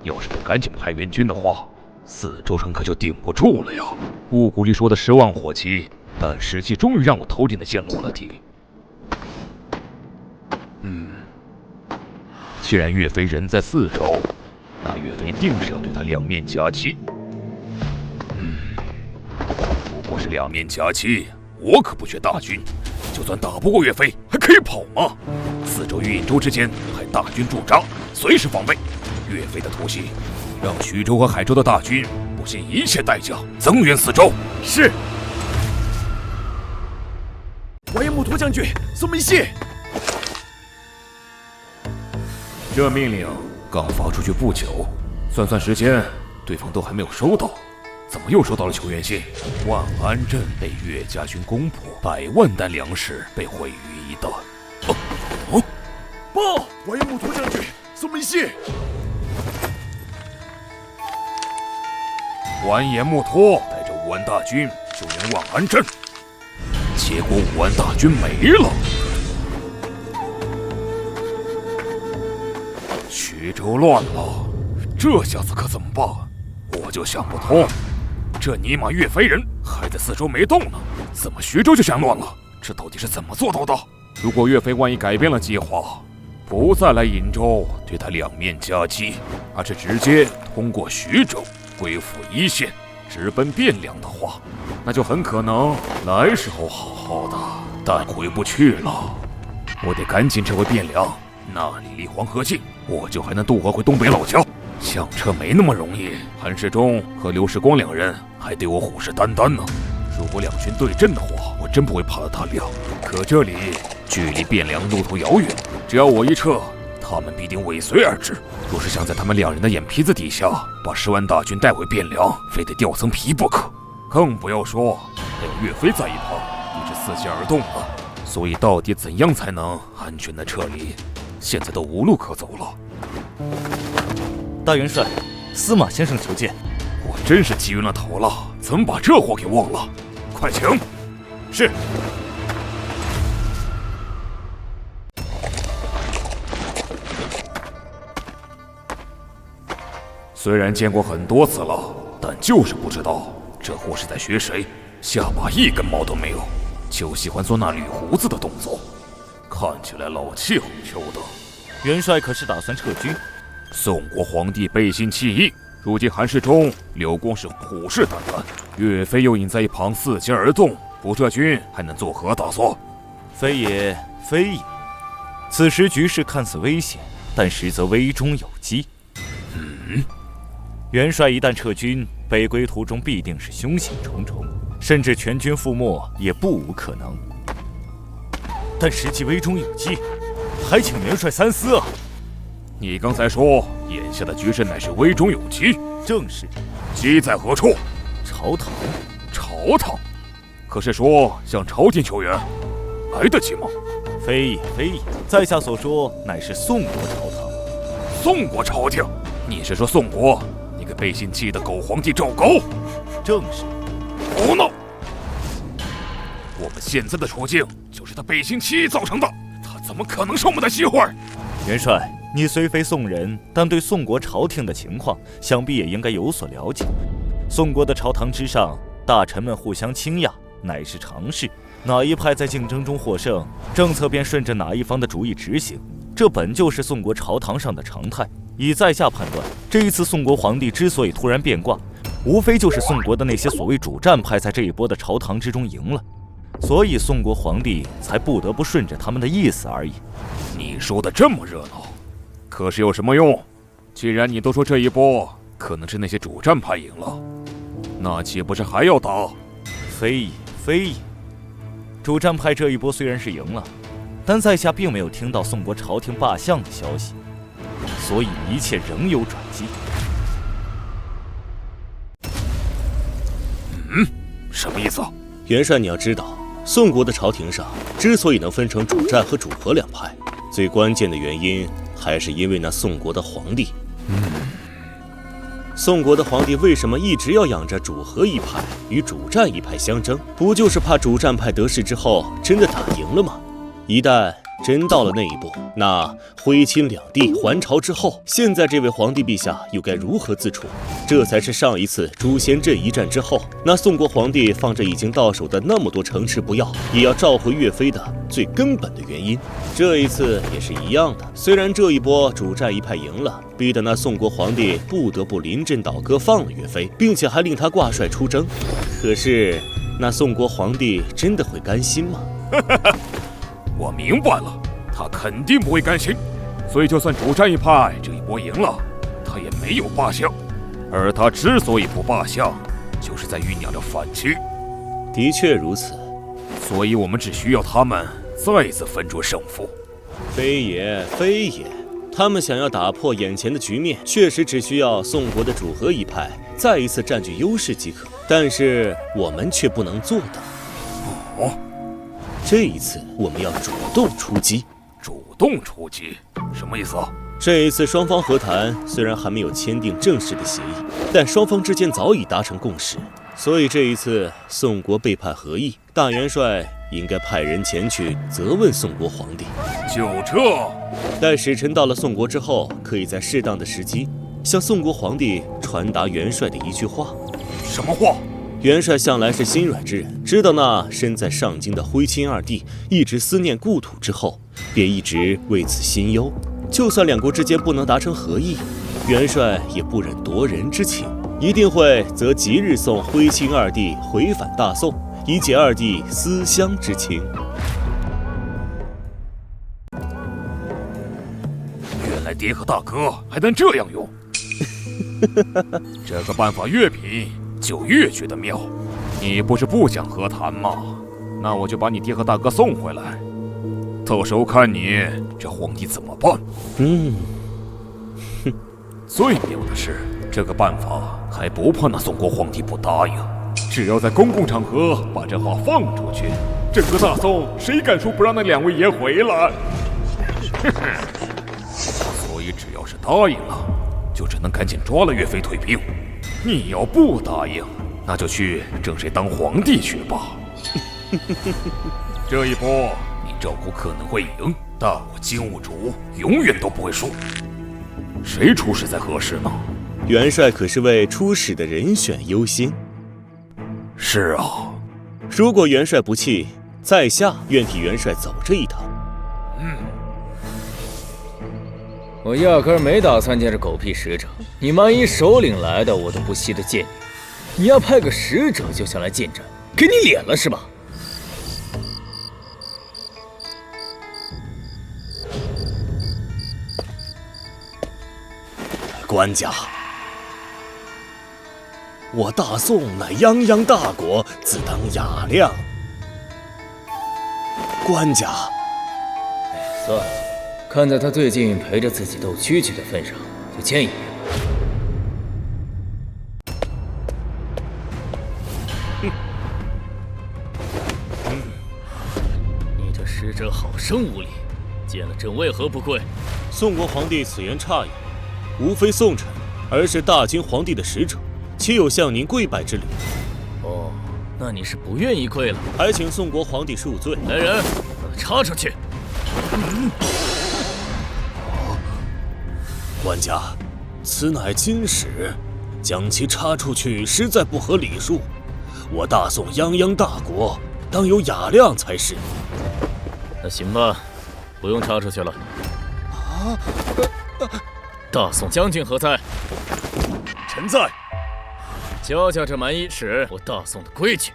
要是不赶紧派援军的话，4州城可就顶不住了呀。乌古力说的10万火急，但实际终于让我头顶的剑落了地。既然岳飞人在4州，那岳飞定是要对他两面夹击。不过是两面夹击，我可不缺大军，就算打不过岳飞，还可以跑吗？4州与颍州之间派大军驻扎，随时防备。岳飞的突袭，让徐州和海州的大军不惜一切代价增援4州。是。完颜穆陀将军，宋明谢。这命令刚发出去不久，算时间，对方都还没有收到，怎么又收到了求援信？万安镇被岳家军攻破，100万担粮食被毁于一旦。报！完颜穆陀将军，宋明谢。完颜穆陀带着5万大军救援万安镇，结果5万大军没了。徐州乱了，这下子可怎么办？我就想不通，这尼玛岳飞人还在四周没动呢，怎么徐州就想乱了？这到底是怎么做到的？如果岳飞万一改变了计划，不再来颍州对他两面夹击，而是直接通过徐州归附一线，直奔汴梁的话，那就很可能来时候好好的，但回不去了。我得赶紧撤回汴梁，那里离黄河近，我就还能渡河回东北老家。想撤没那么容易，韩世忠和刘世光两人还对我虎视眈眈呢。如果两军对阵的话，我真不会怕了他俩。可这里距离汴梁路途遥远，只要我一撤，他们必定尾随而至。若是想在他们两人的眼皮子底下把10万大军带回汴梁，非得掉层皮不可。更不要说还有岳飞在一旁，已是伺机而动了。所以到底怎样才能安全的撤离，现在都无路可走了。大元帅，司马先生求见。我真是急晕了头了，怎么把这货给忘了？快请。是。虽然见过很多次了，但就是不知道这货是在学谁，下巴一根毛都没有，就喜欢做那捋胡子的动作，看起来老气横秋的。元帅可是打算撤军？宋国皇帝背信弃义，如今韩世忠、刘公是虎视眈眈，岳飞又隐在一旁伺机而动，不撤军还能作何打算？非也，非也。此时局势看似危险，但实则危中有机。元帅一旦撤军，北归途中必定是凶险重重，甚至全军覆没也不无可能。但实际危中有机，还请元帅三思啊！你刚才说眼下的局势乃是危中有机，正是。机在何处？朝堂。朝堂？可是说向朝廷求援，来得及吗？非也，非也。在下所说乃是宋国朝堂。宋国朝廷？你是说宋国那个背信弃义的狗皇帝赵高？正是。胡闹！我们现在的处境就是他背信弃义造成的，他怎么可能是我们的媳妇儿？元帅，你虽非宋人，但对宋国朝廷的情况，想必也应该有所了解。宋国的朝堂之上，大臣们互相倾轧，乃是常事。哪一派在竞争中获胜，政策便顺着哪一方的主意执行，这本就是宋国朝堂上的常态。以在下判断，这一次宋国皇帝之所以突然变卦，无非就是宋国的那些所谓主战派在这一波的朝堂之中赢了，所以宋国皇帝才不得不顺着他们的意思而已。你说的这么热闹，可是有什么用？既然你都说这一波可能是那些主战派赢了，那岂不是还要打？非也，非也。主战派这一波虽然是赢了，但在下并没有听到宋国朝廷罢相的消息，所以一切仍有转机。什么意思？元帅，你要知道，宋国的朝廷上之所以能分成主战和主和两派，最关键的原因还是因为那宋国的皇帝。宋国的皇帝为什么一直要养着主和一派与主战一派相争？不就是怕主战派得势之后真的打赢了吗？一旦真到了那一步，那挥亲两地还朝之后，现在这位皇帝陛下又该如何自处？这才是上一次诛仙阵一战之后，那宋国皇帝放着已经到手的那么多城池不要，也要召回岳飞的最根本的原因。这一次也是一样的，虽然这一波主战一派赢了，逼得那宋国皇帝不得不临阵倒戈放了岳飞，并且还令他挂帅出征，可是那宋国皇帝真的会甘心吗？我明白了，他肯定不会甘心，所以就算主战一派这一波赢了，他也没有罢相。而他之所以不罢相，就是在酝酿着反击。的确如此，所以我们只需要他们再次分出胜负。非也，非也，他们想要打破眼前的局面，确实只需要宋国的主和一派再一次占据优势即可，但是我们却不能做到。这一次我们要主动出击。主动出击？什么意思啊？这一次双方和谈虽然还没有签订正式的协议，但双方之间早已达成共识，所以这一次宋国背叛合议，大元帅应该派人前去责问宋国皇帝。就这？待使臣到了宋国之后，可以在适当的时机向宋国皇帝传达元帅的一句话。什么话？元帅向来是心软之人，知道那身在上京的徽钦二帝一直思念故土之后，便一直为此心忧。就算两国之间不能达成和议，元帅也不忍夺人之情，一定会择吉日送徽钦二帝回返大宋，以解二帝思乡之情。原来爹和大哥还能这样用，这个办法越品就越觉得妙。你不是不想和谈吗？那我就把你爹和大哥送回来，到时候看你这皇帝怎么办。最妙的是，这个办法还不怕那宋国皇帝不答应，只要在公共场合把这话放出去，整个大宋谁敢说不让那两位爷回来？所以只要是答应了，就只能赶紧抓了岳飞退兵。你要不答应，那就去争谁当皇帝去吧。这一波你赵国可能会赢，但我金兀术永远都不会输。谁出使才合适呢？元帅可是为出使的人选优先。是啊，如果元帅不弃，在下愿替元帅走这一趟。我压根儿没打算见这狗屁使者，你万一首领来的，我都不稀得见你。你要派个使者就想来见朕，给你脸了是吧？官家，我大宋乃泱泱大国，自当雅量。官家，算了，看在他最近陪着自己斗蛐蛐的份上，就见一面。你这使者好生无礼，见了朕为何不跪？宋国皇帝此言差矣，无非宋臣，而是大金皇帝的使者，岂有向您跪拜之理？哦，那你是不愿意跪了？还请宋国皇帝恕罪。来人，把他插出去！官家，此乃金使，将其插出去实在不合礼数。我大宋泱泱大国，当有雅量才是。那行吧，不用插出去了。大宋将军何在？臣在。教教这蛮夷使我大宋的规矩。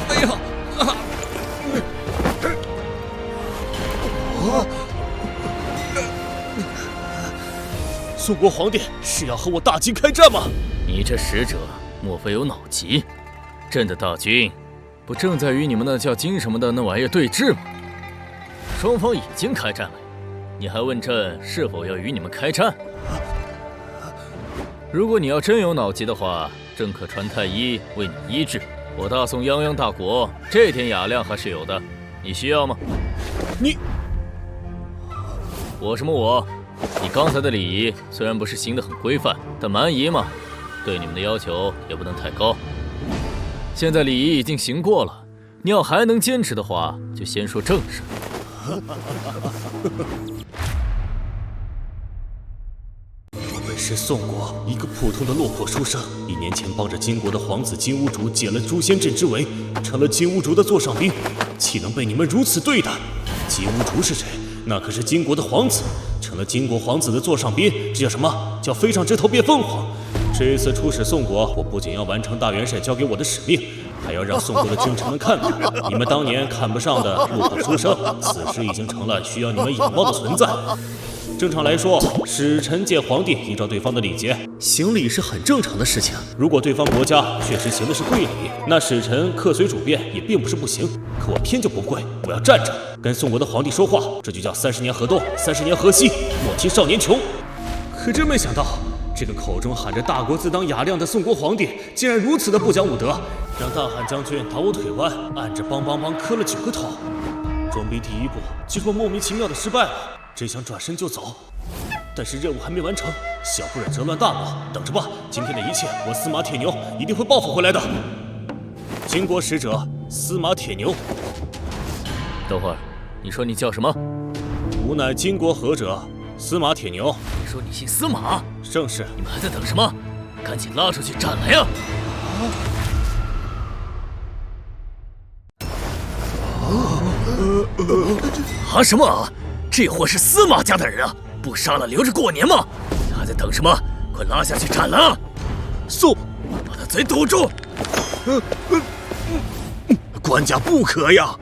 哎呀！宋国皇帝是要和我大金开战吗？你这使者莫非有脑疾？朕的大军不正在与你们那叫金什么的那玩意儿对峙吗？双方已经开战了，你还问朕是否要与你们开战？如果你要真有脑疾的话，朕可传太医为你医治。我大宋泱泱大国，这点雅量还是有的，你需要吗？我什么我？你刚才的礼仪虽然不是行得很规范，但蛮夷嘛，对你们的要求也不能太高。现在礼仪已经行过了，你要还能坚持的话，就先说正事。我本是宋国一个普通的落魄书生，1年前帮着金国的皇子金兀术解了诛仙阵之围，成了金兀术的座上宾，岂能被你们如此对待？金兀术是谁？那可是金国的皇子，成了金国皇子的座上宾，这叫什么？叫飞上枝头变凤凰。这次出使宋国，我不仅要完成大元帅交给我的使命，还要让宋国的君臣们看看，你们当年看不上的落魄书生，此时已经成了需要你们仰望的存在。正常来说，使臣见皇帝，依照对方的礼节行礼是很正常的事情。如果对方国家确实行的是跪礼，那使臣客随主便也并不是不行。可我偏就不跪，我要站着跟宋国的皇帝说话，这就叫30年河东，30年河西，莫欺少年穷。可真没想到，这个口中喊着大国自当雅量的宋国皇帝，竟然如此的不讲武德，让大汉将军打我腿弯，按着梆梆梆磕了9个头。装逼第一步就这么莫名其妙的失败了。真想转身就走，但是任务还没完成，小不忍则乱大谋。等着吧，今天的一切，我司马铁牛一定会报复回来的。金国使者司马铁牛。等会儿，你说你叫什么？吾乃金国和者司马铁牛。你说你姓司马？正是。你们还在等什么？赶紧拉出去斩来呀！啊什么啊？这货是司马家的人啊！不杀了留着过年吗？你还在等什么？快拉下去斩了啊！送，把他嘴堵住！官家不可呀！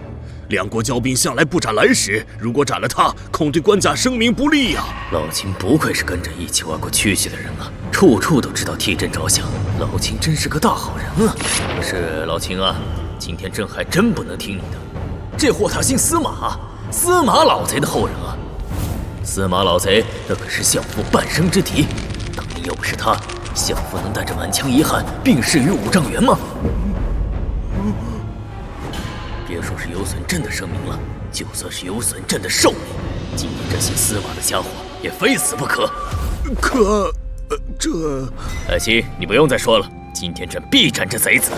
两国交兵向来不斩来使，如果斩了他，恐对官家声名不利呀。老秦不愧是跟着一起玩过蛐蛐的人啊，处处都知道替朕着想。老秦真是个大好人啊！可是老秦啊，今天朕还真不能听你的。这货他姓司马，司马老贼的后人啊。司马老贼那可是相父半生之敌，当年要不是他，相父能带着满腔遗憾病逝于五丈原吗？别说是有损朕的生命了，就算是有损朕的寿命，今天这姓司马的家伙也非死不可。这……爱卿，你不用再说了，今天朕必斩这贼子！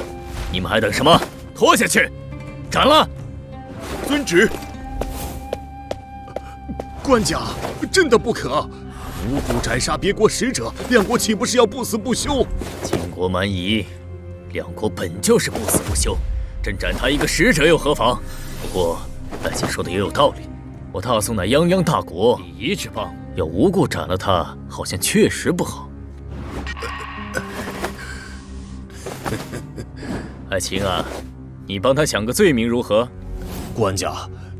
你们还等什么？拖下去，斩了！遵旨。官家，真的不可！无故斩杀别国使者，两国岂不是要不死不休？晋国蛮夷，两国本就是不死不休。朕斩他一个使者又何妨？不过，爱卿说的也有道理。我大宋乃泱泱大国，礼仪之邦，要无故斩了他，好像确实不好。爱卿啊，你帮他想个罪名如何？官家，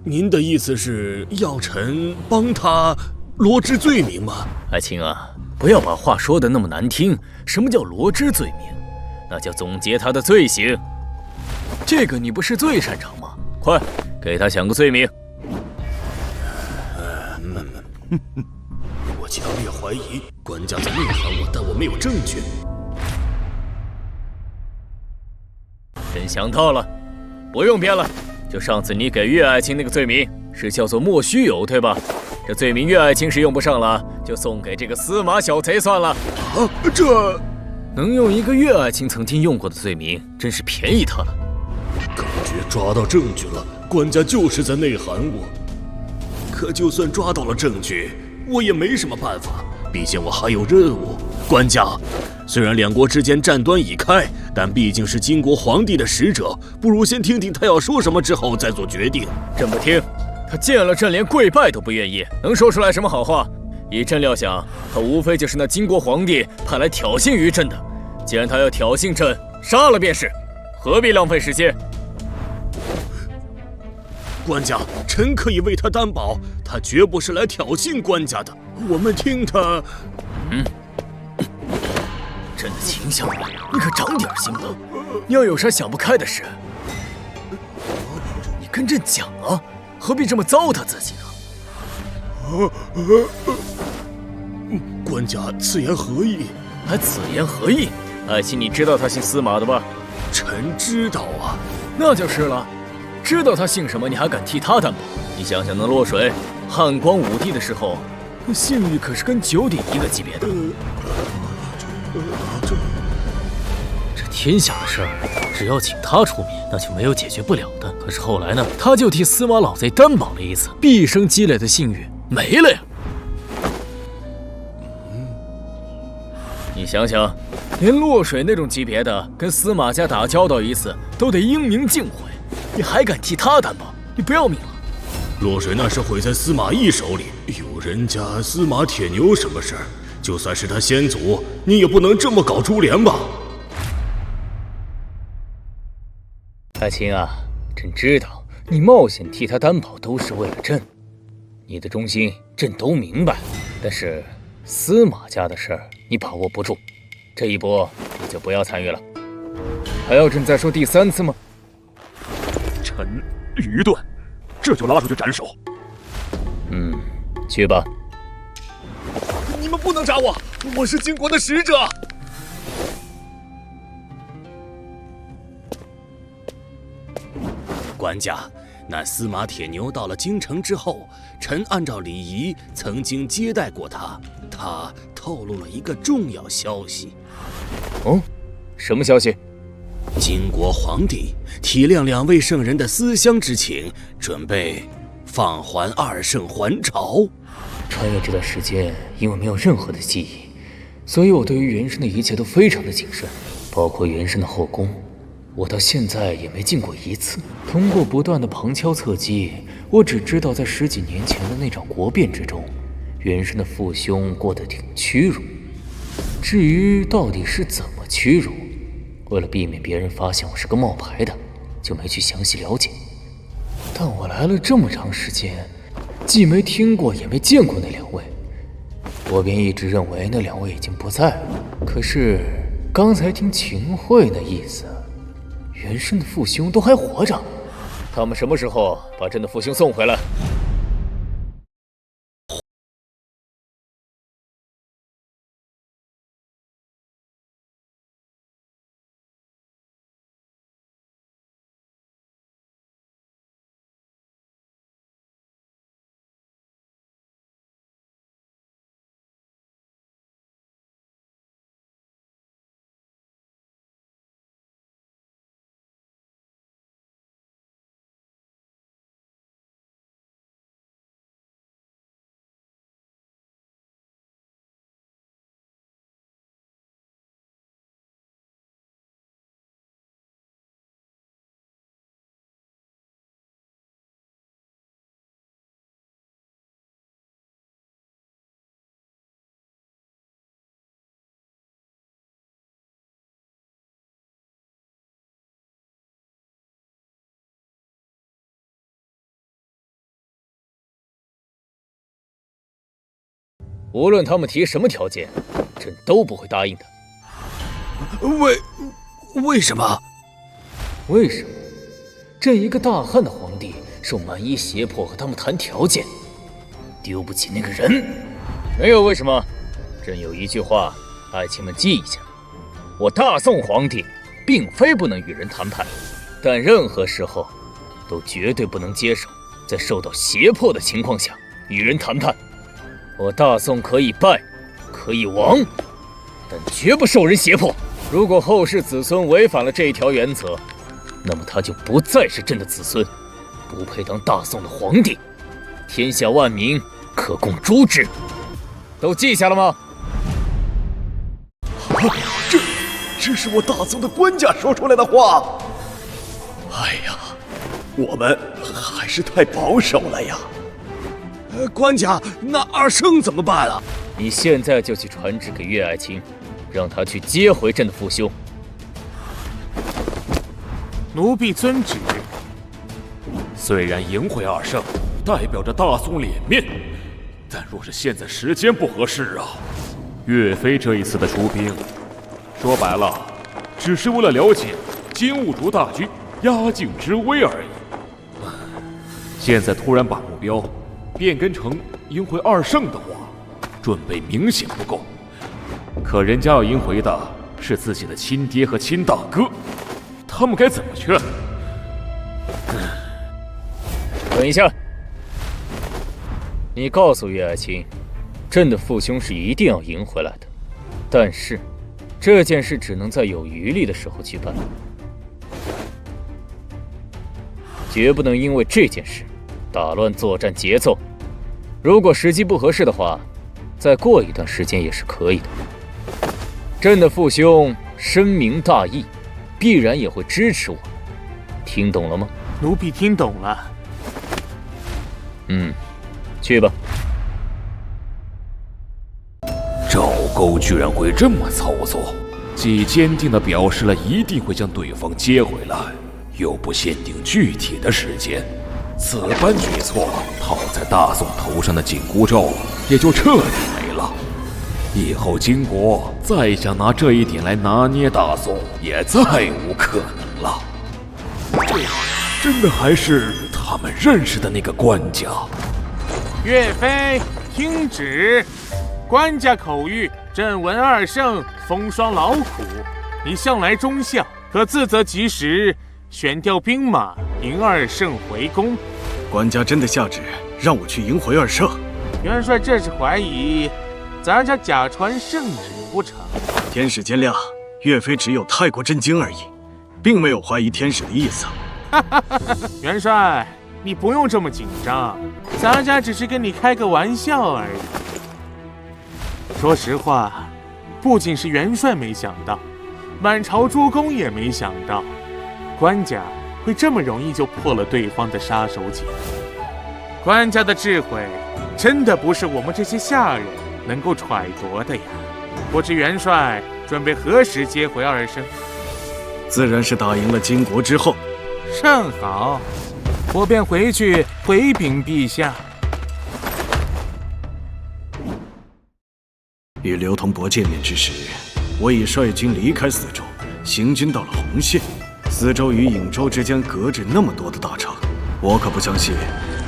您的意思是要臣帮他罗织罪名吗？爱卿啊，不要把话说的那么难听。什么叫罗织罪名？那叫总结他的罪行。这个你不是最擅长吗？快，给他想个罪名。我强烈怀疑官家在内涵我，但我没有证据。朕想到了，不用编了，就上次你给岳爱卿那个罪名，是叫做莫须有，对吧？这罪名岳爱卿是用不上了，就送给这个司马小贼算了。这能用一个岳爱卿曾经用过的罪名，真是便宜他了。感觉抓到证据了，官家就是在内涵我。可就算抓到了证据，我也没什么办法，毕竟我还有任务。官家，虽然两国之间战端已开，但毕竟是金国皇帝的使者，不如先听听他要说什么，之后再做决定。朕不听，他见了朕连跪拜都不愿意，能说出来什么好话？以朕料想，他无非就是那金国皇帝派来挑衅于朕的。既然他要挑衅朕，杀了便是，何必浪费时间？官家，臣可以为他担保，他绝不是来挑衅官家的。我们听他……朕的秦相国，你可长点心吧！你要有啥想不开的事，你跟朕讲啊，何必这么糟蹋自己呢？官家此言何意？还此言何意？爱卿，你知道他姓司马的吧？臣知道啊。那就是了。知道他姓什么，你还敢替他担保？你想想，那洛水，汉光武帝的时候，那信誉可是跟九鼎一个级别的。这天下的事儿，只要请他出面，那就没有解决不了的。可是后来呢，他就替司马老贼担保了一次，毕生积累的信誉没了呀。你想想，连洛水那种级别的，跟司马家打交道一次，都得英明尽毁。你还敢替他担保？你不要命了？洛水那是毁在司马懿手里，有人家司马铁牛什么事儿？就算是他先祖，你也不能这么搞株连吧？爱卿啊，朕知道你冒险替他担保都是为了朕，你的忠心朕都明白。但是司马家的事儿你把握不住，这一波你就不要参与了。还要朕再说第3次吗？臣愚钝，这就拉出去斩首。去吧。你们不能杀我，我是金国的使者。官家，那司马铁牛到了京城之后，臣按照礼仪曾经接待过他，他透露了一个重要消息。哦，什么消息？金国皇帝体谅2位圣人的思乡之情，准备放还二圣还朝。穿越这段时间，因为没有任何的记忆，所以我对于元神的一切都非常的谨慎，包括元神的后宫，我到现在也没进过一次。通过不断的旁敲侧击，我只知道在10几年前的那场国变之中，元神的父兄过得挺屈辱。至于到底是怎么屈辱，为了避免别人发现我是个冒牌的，就没去详细了解。但我来了这么长时间，既没听过也没见过那2位，我便一直认为那2位已经不在了。可是刚才听秦桧那意思，元神的父兄都还活着。他们什么时候把朕的父兄送回来？无论他们提什么条件，朕都不会答应的。为什么？为什么？朕一个大汉的皇帝，受蛮夷胁迫和他们谈条件，丢不起那个人。没有为什么，朕有一句话，爱卿们记一下：我大宋皇帝，并非不能与人谈判，但任何时候，都绝对不能接受在受到胁迫的情况下与人谈判。我大宋可以败，可以亡，但绝不受人胁迫。如果后世子孙违反了这一条原则，那么他就不再是朕的子孙，不配当大宋的皇帝，天下万民可共诛之。都记下了吗？这是我大宋的官家说出来的话。哎呀，我们还是太保守了呀。官家，那2圣怎么办啊？你现在就去传旨给岳爱卿，让他去接回朕的父兄。奴婢遵旨。虽然赢回2圣代表着大宋脸面，但若是现在时间不合适啊，岳飞这一次的出兵，说白了，只是为了了解金兀术大军压境之危而已。现在突然把目标变更成赢回2圣的话，准备明显不够。可人家要赢回的是自己的亲爹和亲大哥，他们该怎么劝？等一下，你告诉岳爱卿，朕的父兄是一定要赢回来的，但是这件事只能在有余力的时候去办，绝不能因为这件事打乱作战节奏。如果时机不合适的话，再过一段时间也是可以的。朕的父兄深明大义，必然也会支持我，听懂了吗？奴婢听懂了。去吧。赵构居然会这么操作，既坚定地表示了一定会将对方接回来，又不限定具体的时间。此般举措套在大宋头上的紧箍咒也就彻底没了。以后金国再想拿这一点来拿捏大宋，也再无可能了。这真的还是他们认识的那个官家？岳飞，听旨！官家口谕，朕闻2圣风霜劳苦，你向来忠孝，可自责及时，选调兵马迎2圣回宫。官家真的下旨让我去迎回2圣？元帅这是怀疑咱家假传圣旨不成？天使见谅，岳飞只有太过震惊而已，并没有怀疑天使的意思。元帅，你不用这么紧张，咱家只是跟你开个玩笑而已。说实话，不仅是元帅没想到，满朝诸公也没想到，官家会这么容易就破了对方的杀手锏。官家的智慧，真的不是我们这些下人能够揣度的呀。不知元帅准备何时接回二圣？自然是打赢了金国之后。甚好，我便回去回禀陛下。与刘同博见面之时，我已率军离开泗州，行军到了洪县。泗州与颍州之间隔着那么多的大城，我可不相信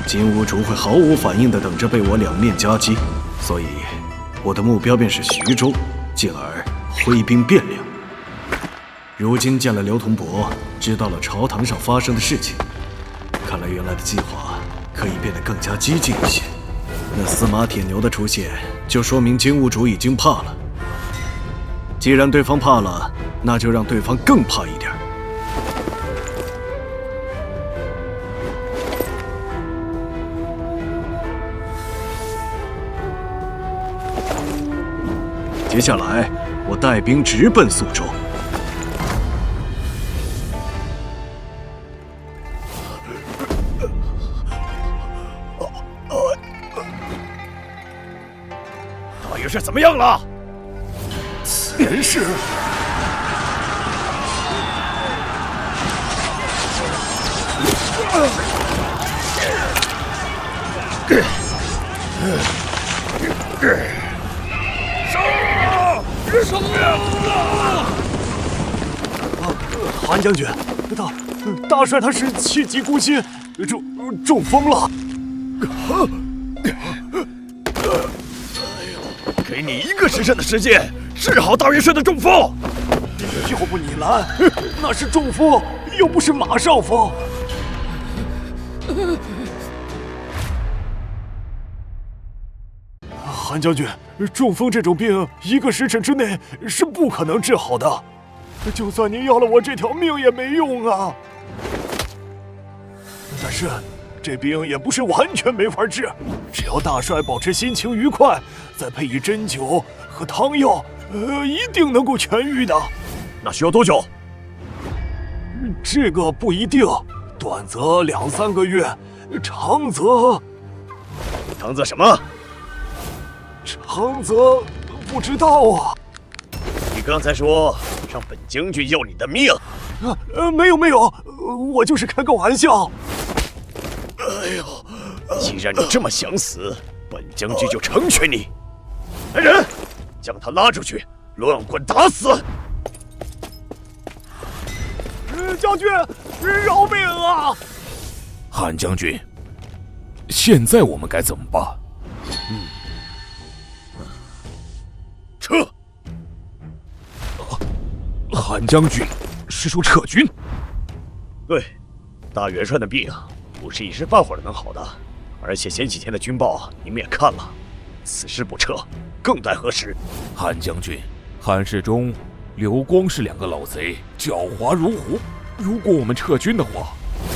金兀术会毫无反应地等着被我两面夹击，所以我的目标便是徐州，进而挥兵汴梁。如今见了刘同博，知道了朝堂上发生的事情，看来原来的计划可以变得更加激进一些。那司马铁牛的出现，就说明金兀术已经怕了。既然对方怕了，那就让对方更怕一点。接下来，我带兵直奔宿州。大元帅怎么样了？此人是……杀啊！韩将军，大帅他是气急攻心，中风了。给你1个时辰的时间治好大元帅的中风。要不你来，那是中风，又不是马上风。韩将军，中风这种病1个时辰之内是不可能治好的，就算您要了我这条命也没用啊。但是这病也不是完全没法治，只要大帅保持心情愉快，再配以针灸和汤药，一定能够痊愈的。那需要多久？这个不一定，短则2、3个月，长则……什么？长则不知道啊。你刚才说让本将军要你的命？没有，我就是开个玩笑。哎呦，既然你这么想死，本将军就成全你。来人，将他拉出去，乱棍打死！将军，饶命啊！韩将军，现在我们该怎么办？撤！韩将军是说撤军？对，大元帅的病不是一时半会儿能好的，而且前几天的军报你们也看了，此时不撤，更待何时？韩将军，韩世忠、刘光是2个老贼，狡猾如虎。如果我们撤军的话，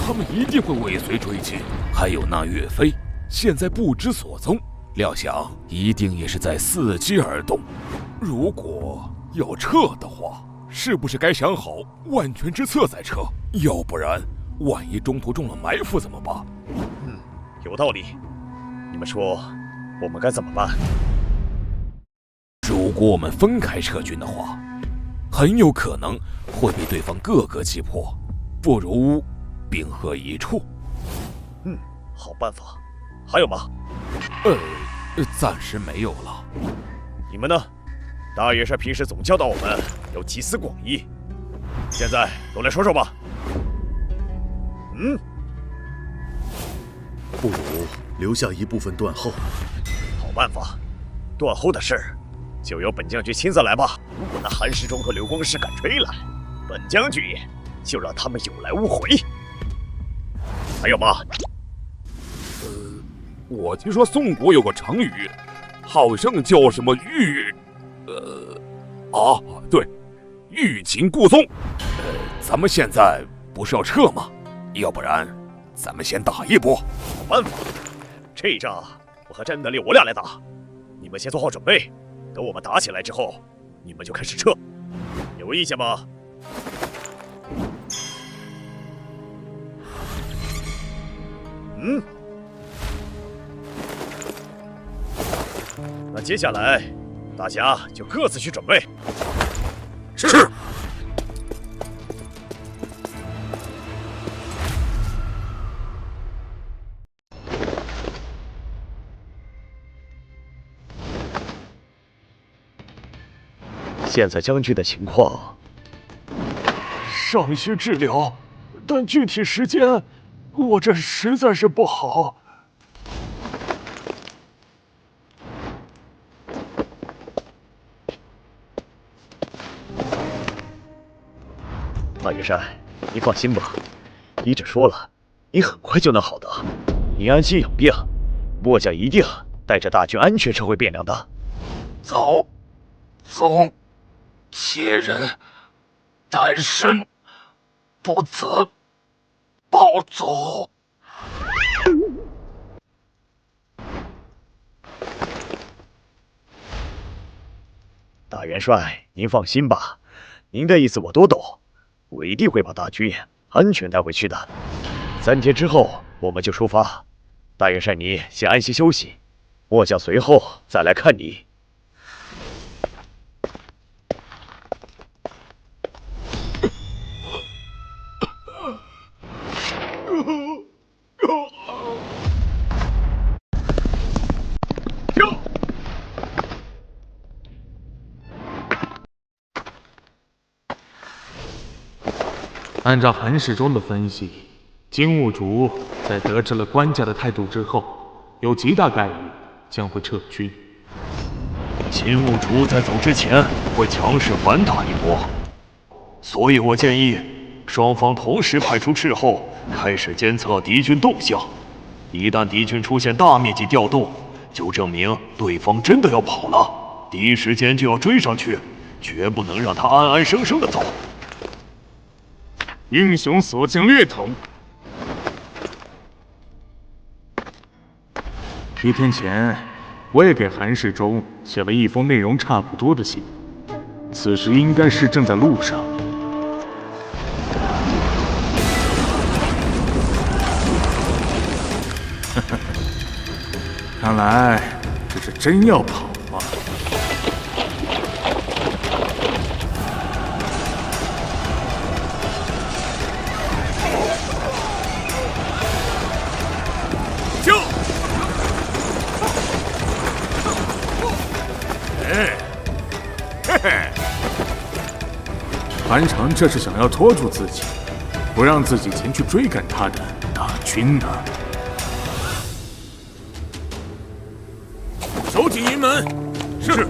他们一定会尾随追击。还有那岳飞，现在不知所踪，料想一定也是在伺机而动。如果要撤的话，是不是该想好万全之策再撤？要不然，万一中途中了埋伏怎么办？有道理。你们说，我们该怎么办？如果我们分开撤军的话，很有可能会被对方各个击破，不如兵合一处。好办法。还有吗？暂时没有了。你们呢？大元帅平时总教导我们要集思广益，现在都来说说吧。不如留下一部分断后。好办法，断后的事就由本将军亲自来吧。如果那韩世忠和刘光世敢追来，本将军就让他们有来无回。还有吗？我听说宋国有个成语，好像叫什么对，欲擒故纵。咱们现在不是要撤吗？要不然咱们先打一波。有办法，这一仗我和真的力我俩来打，你们先做好准备，等我们打起来之后，你们就开始撤，有意见吗？那接下来大家就各自去准备。是。现在将军的情况，尚需治疗，但具体时间，我这实在是不好。马元山，你放心吧，医者说了，你很快就能好的，你安心养病，末将一定带着大军安全撤回汴梁的。走，宗切人，单身，不择暴走。大元帅，您放心吧，您的意思我都懂，我一定会把大军安全带回去的。3天之后我们就出发，大元帅你先安心休息，末将随后再来看你。按照韩世忠的分析，金兀术在得知了关家的态度之后，有极大概率将会撤军。金兀术在走之前会强势反打一波，所以我建议双方同时派出斥候，开始监测敌军动向。一旦敌军出现大面积调动，就证明对方真的要跑了，第一时间就要追上去，绝不能让他安安生生的走。英雄所见略同。1天前，我也给韩世忠写了一封内容差不多的信，此时应该是正在路上。看来这是真要跑啊！韩常这是想要拖住自己，不让自己前去追赶他的大军呢。守紧营门。是。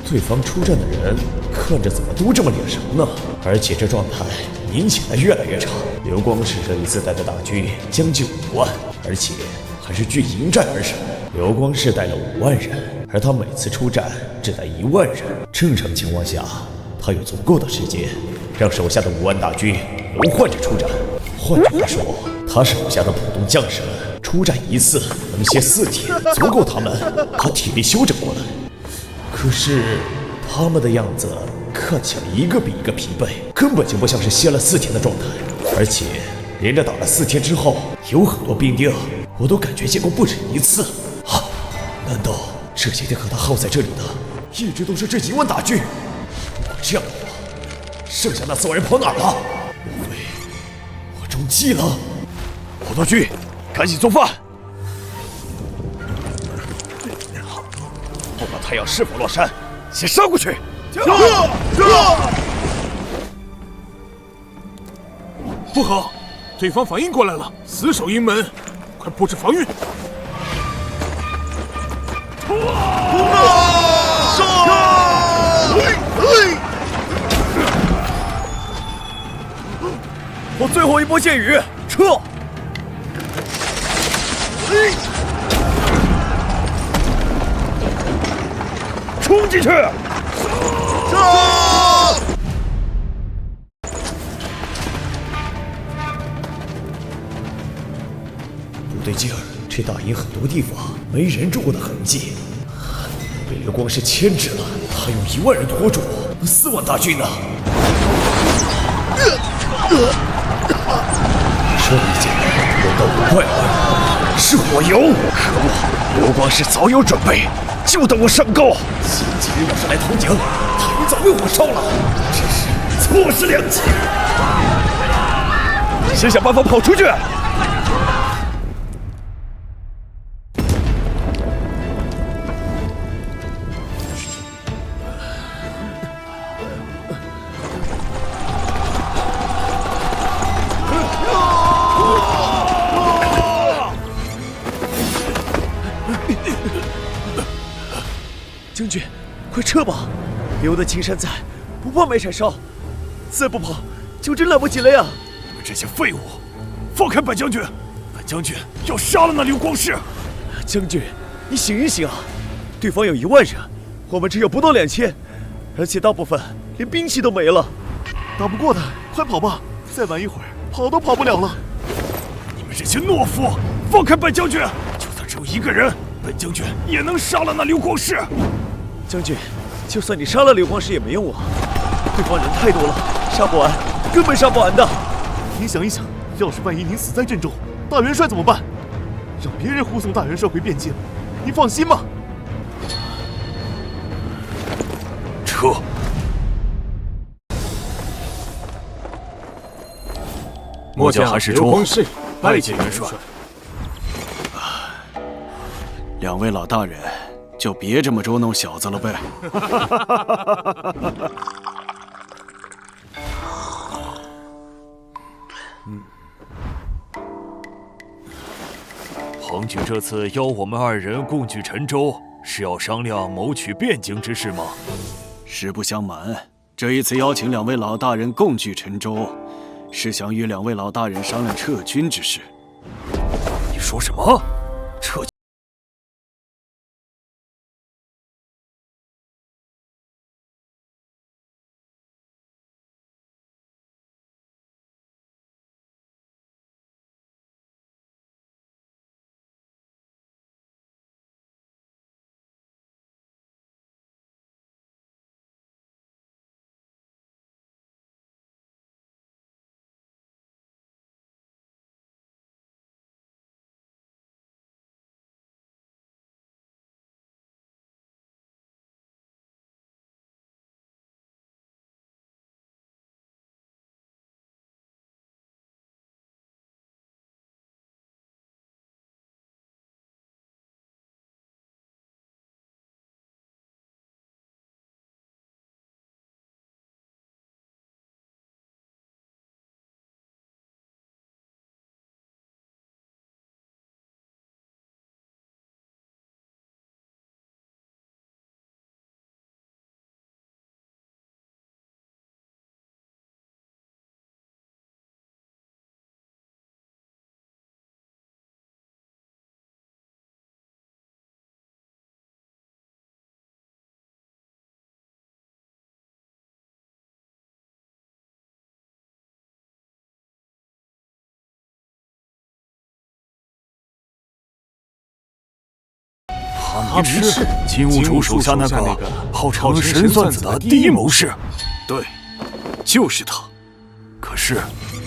对方出战的人看着怎么都这么脸熟呢？而且这状态明显的越来越差。刘光世这一次带的大军将近5万，而且还是据营战而生。刘光世带了5万人，而他每次出战只带1万人。正常情况下，他有足够的时间让手下的5万大军轮换着出战。换句话说，他手下的普通将士们出战一次能歇4天，足够他们把体力休整过来。可是他们的样子看起来一个比一个疲惫，根本就不像是歇了4天的状态。而且连着打了4天之后，有很多兵丁我都感觉见过不止1次啊！难道这些天和他耗在这里的一直都是这1万大军？如果这样的话，剩下那4万人跑哪儿了？莫非我中计了？火刀军，赶紧做饭！不管太阳是否落山，先杀过去！不好，对方反应过来了，死守营门，快布置防御！杀！我最后一波箭雨，撤！冲进去！不对劲儿，这大营很多地方没人住过的痕迹，被流光师牵制了。还有1万人拖住，4万大军呢。这一箭轮到我怪了，是火油！可恶，流光师早有准备，就等我上钩。先几日要是来投井，他也早被火烧了，真是错失良机。先想办法跑出去。将军，快撤吧！留得青山在，不怕没柴烧。再不跑，就真来不及了呀！你们这些废物，放开本将军！本将军要杀了那流光师！将军，你醒一醒啊！对方有1万人，我们只有不到2000，而且大部分连兵器都没了，打不过他，快跑吧！再晚一会儿，跑都跑不了了。你们这些懦夫，放开本将军！就算只有1个人，本将军也能杀了那流光师。将军，就算你杀了流光师也没用啊！对方人太多了，杀不完，根本杀不完的。您想一想，要是万一您死在阵中，大元帅怎么办？让别人护送大元帅回汴京，您放心吗？撤！末将韩世忠拜见元帅。2位老大人，就别这么捉弄小子了呗。彭举这次邀我们2人共聚陈州，是要商量谋取汴京之事吗？实不相瞒，这一次邀请2位老大人共聚陈州，是想与2位老大人商量撤军之事。你说什么？撤军？哈明士，金兀术手下那个号称神算子的第一谋士。对，就是他。可是，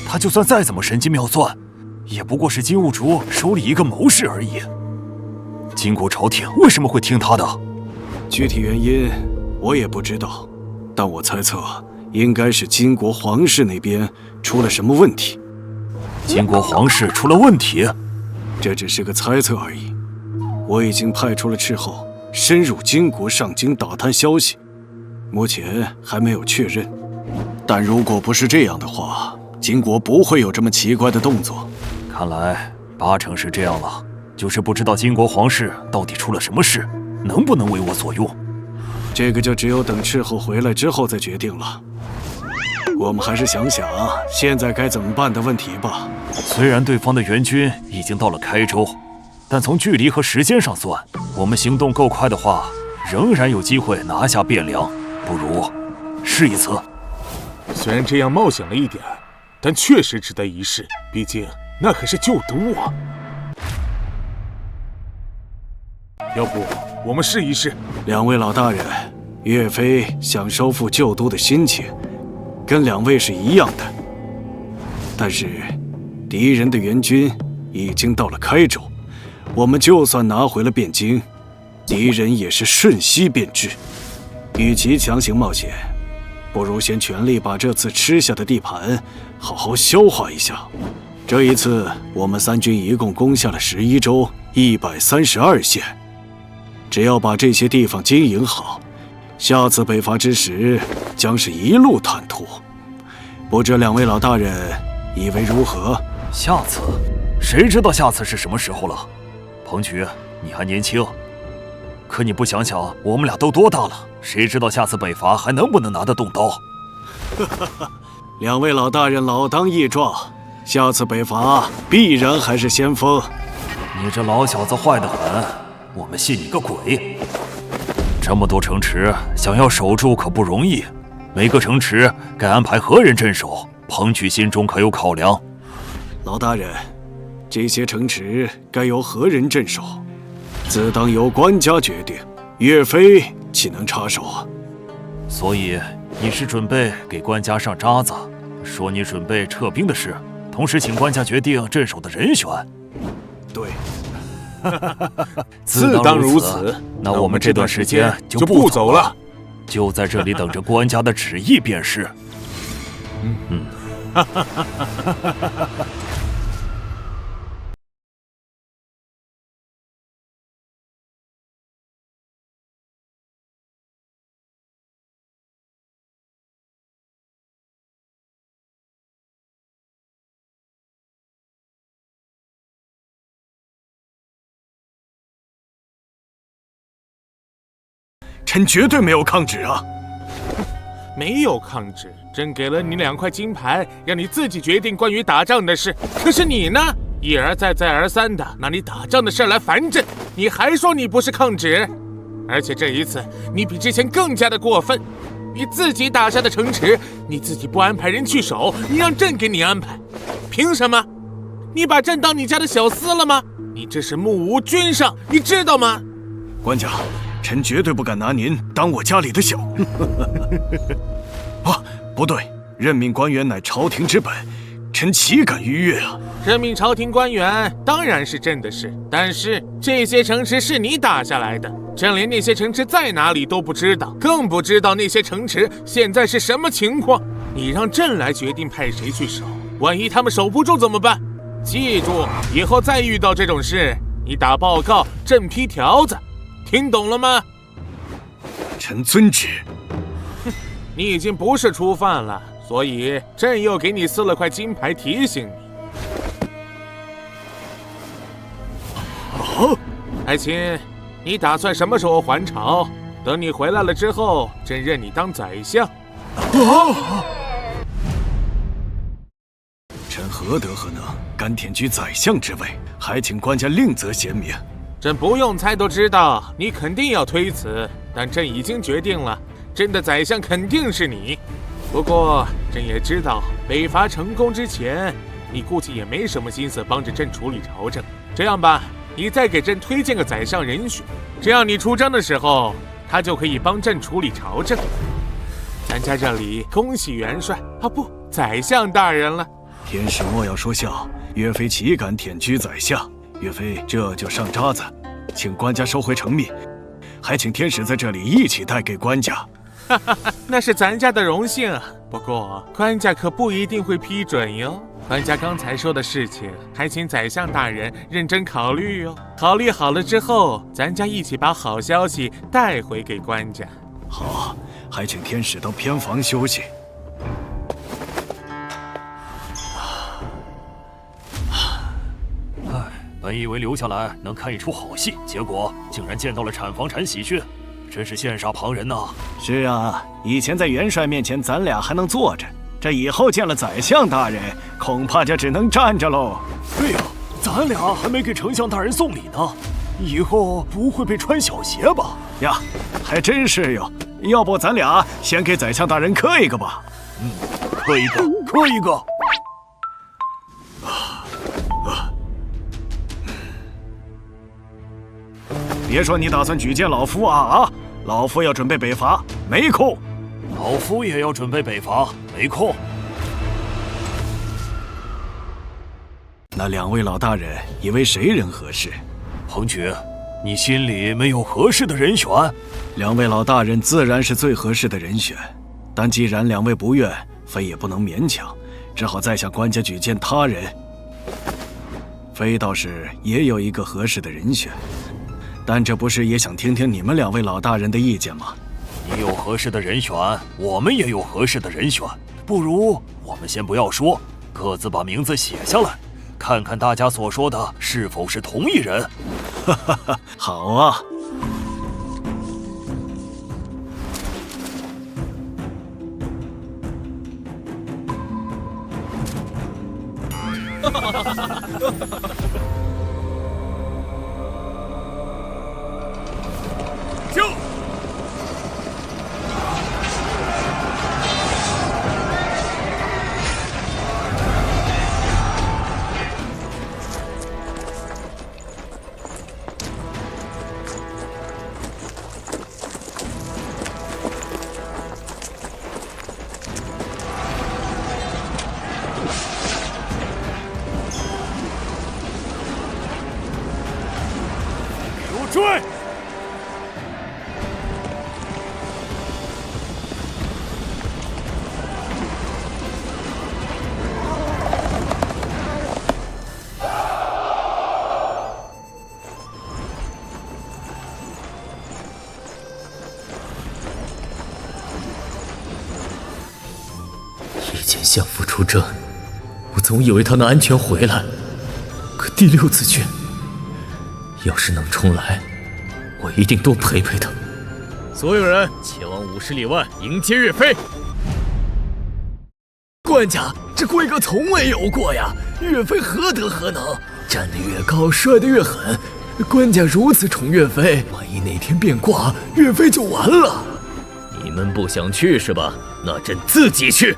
他就算再怎么神机妙算，也不过是金兀术手里一个谋士而已。金国朝廷为什么会听他的？具体原因我也不知道，但我猜测应该是金国皇室那边出了什么问题。金国皇室出了问题？这只是个猜测而已。我已经派出了斥候深入金国上京打探消息，目前还没有确认。但如果不是这样的话，金国不会有这么奇怪的动作。看来80%是这样了，就是不知道金国皇室到底出了什么事，能不能为我所用。这个就只有等斥候回来之后再决定了。我们还是想想现在该怎么办的问题吧。虽然对方的援军已经到了开州，但从距离和时间上算，我们行动够快的话，仍然有机会拿下汴梁。不如试一次。虽然这样冒险了一点，但确实值得一试。毕竟那可是旧都啊。要不我们试一试？两位老大人，岳飞想收复旧都的心情，跟两位是一样的。但是，敌人的援军已经到了开州，我们就算拿回了汴京，敌人也是瞬息便至。与其强行冒险，不如先全力把这次吃下的地盘好好消化一下。这一次，我们三军一共攻下了11州132县。只要把这些地方经营好，下次北伐之时将是一路坦途。不知两位老大人以为如何？下次？谁知道下次是什么时候了？彭举，你还年轻，可你不想想，我们俩都多大了？谁知道下次北伐还能不能拿得动刀？两位老大人老当益壮，下次北伐必然还是先锋。你这老小子坏得很，我们信你个鬼！这么多城池，想要守住可不容易。每个城池该安排何人镇守？彭举心中可有考量？老大人，这些城池该由何人镇守，自当由官家决定。岳飞岂能插手啊？所以你是准备给官家上渣子，说你准备撤兵的事，同时请官家决定镇守的人选。对。自当如此，那我们这段时间就不走了，就在这里等着官家的旨意便是。臣绝对没有抗旨啊！没有抗旨，朕给了你2块金牌，让你自己决定关于打仗的事。可是你呢，一而再再而三的拿你打仗的事来烦朕，你还说你不是抗旨？而且这一次你比之前更加的过分，你自己打下的城池，你自己不安排人去守，你让朕给你安排，凭什么？你把朕当你家的小厮了吗？你这是目无君上，你知道吗？官家，臣绝对不敢拿您当我家里的小。啊，不对，任命官员乃朝廷之本，臣岂敢逾越啊？任命朝廷官员当然是朕的事，但是这些城池是你打下来的，朕连那些城池在哪里都不知道，更不知道那些城池现在是什么情况。你让朕来决定派谁去守，万一他们守不住怎么办？记住，以后再遇到这种事，你打报告，朕批条子。听懂了吗？臣遵旨。你已经不是初犯了，所以朕又给你撕了块金牌提醒你。爱卿，你打算什么时候还朝？等你回来了之后，朕认你当宰相。臣何德何能，敢忝居宰相之位？还请官家另择贤明。朕不用猜都知道，你肯定要推辞，但朕已经决定了，朕的宰相肯定是你。不过，朕也知道，北伐成功之前，你估计也没什么心思帮着朕处理朝政。这样吧，你再给朕推荐个宰相人选，这样你出征的时候，他就可以帮朕处理朝政。咱家这里恭喜元帅啊，不，宰相大人了。天使莫要说笑，岳飞岂敢忝居宰相？岳飞这就上渣子，请官家收回成命，还请天使在这里一起带给官家。那是咱家的荣幸，不过官家可不一定会批准哟。官家刚才说的事情，还请宰相大人认真考虑哟。考虑好了之后，咱家一起把好消息带回给官家。好，还请天使到偏房休息。本以为留下来能看一出好戏，结果竟然见到了产房产喜讯，真是羡煞旁人呐！是啊，以前在元帅面前咱俩还能坐着，这以后见了宰相大人，恐怕就只能站着喽。对呀，咱俩还没给丞相大人送礼呢，以后不会被穿小鞋吧？呀，还真是哟。要不咱俩先给宰相大人磕一个吧？磕一个，磕一个。别说你打算举荐老夫啊！老夫要准备北伐，没空。老夫也要准备北伐，没空。那两位老大人以为谁人合适？彭举，你心里没有合适的人选？两位老大人自然是最合适的人选，但既然两位不愿，非也不能勉强，只好再向官家举荐他人。非倒是也有一个合适的人选。但这不是也想听听你们两位老大人的意见吗？你有合适的人选，我们也有合适的人选。不如我们先不要说，各自把名字写下来，看看大家所说的是否是同一人。哈哈哈，好啊。哈哈哈哈哈！就给我追！夜间相父出征，我总以为他能安全回来，可第6次去，要是能重来，我一定多陪陪他。所有人前往50里外迎接岳飞。官家，这规格从未有过呀！岳飞何德何能？站得越高，摔得越狠。官家如此宠岳飞，万一哪天变卦，岳飞就完了。你们不想去是吧？那朕自己去。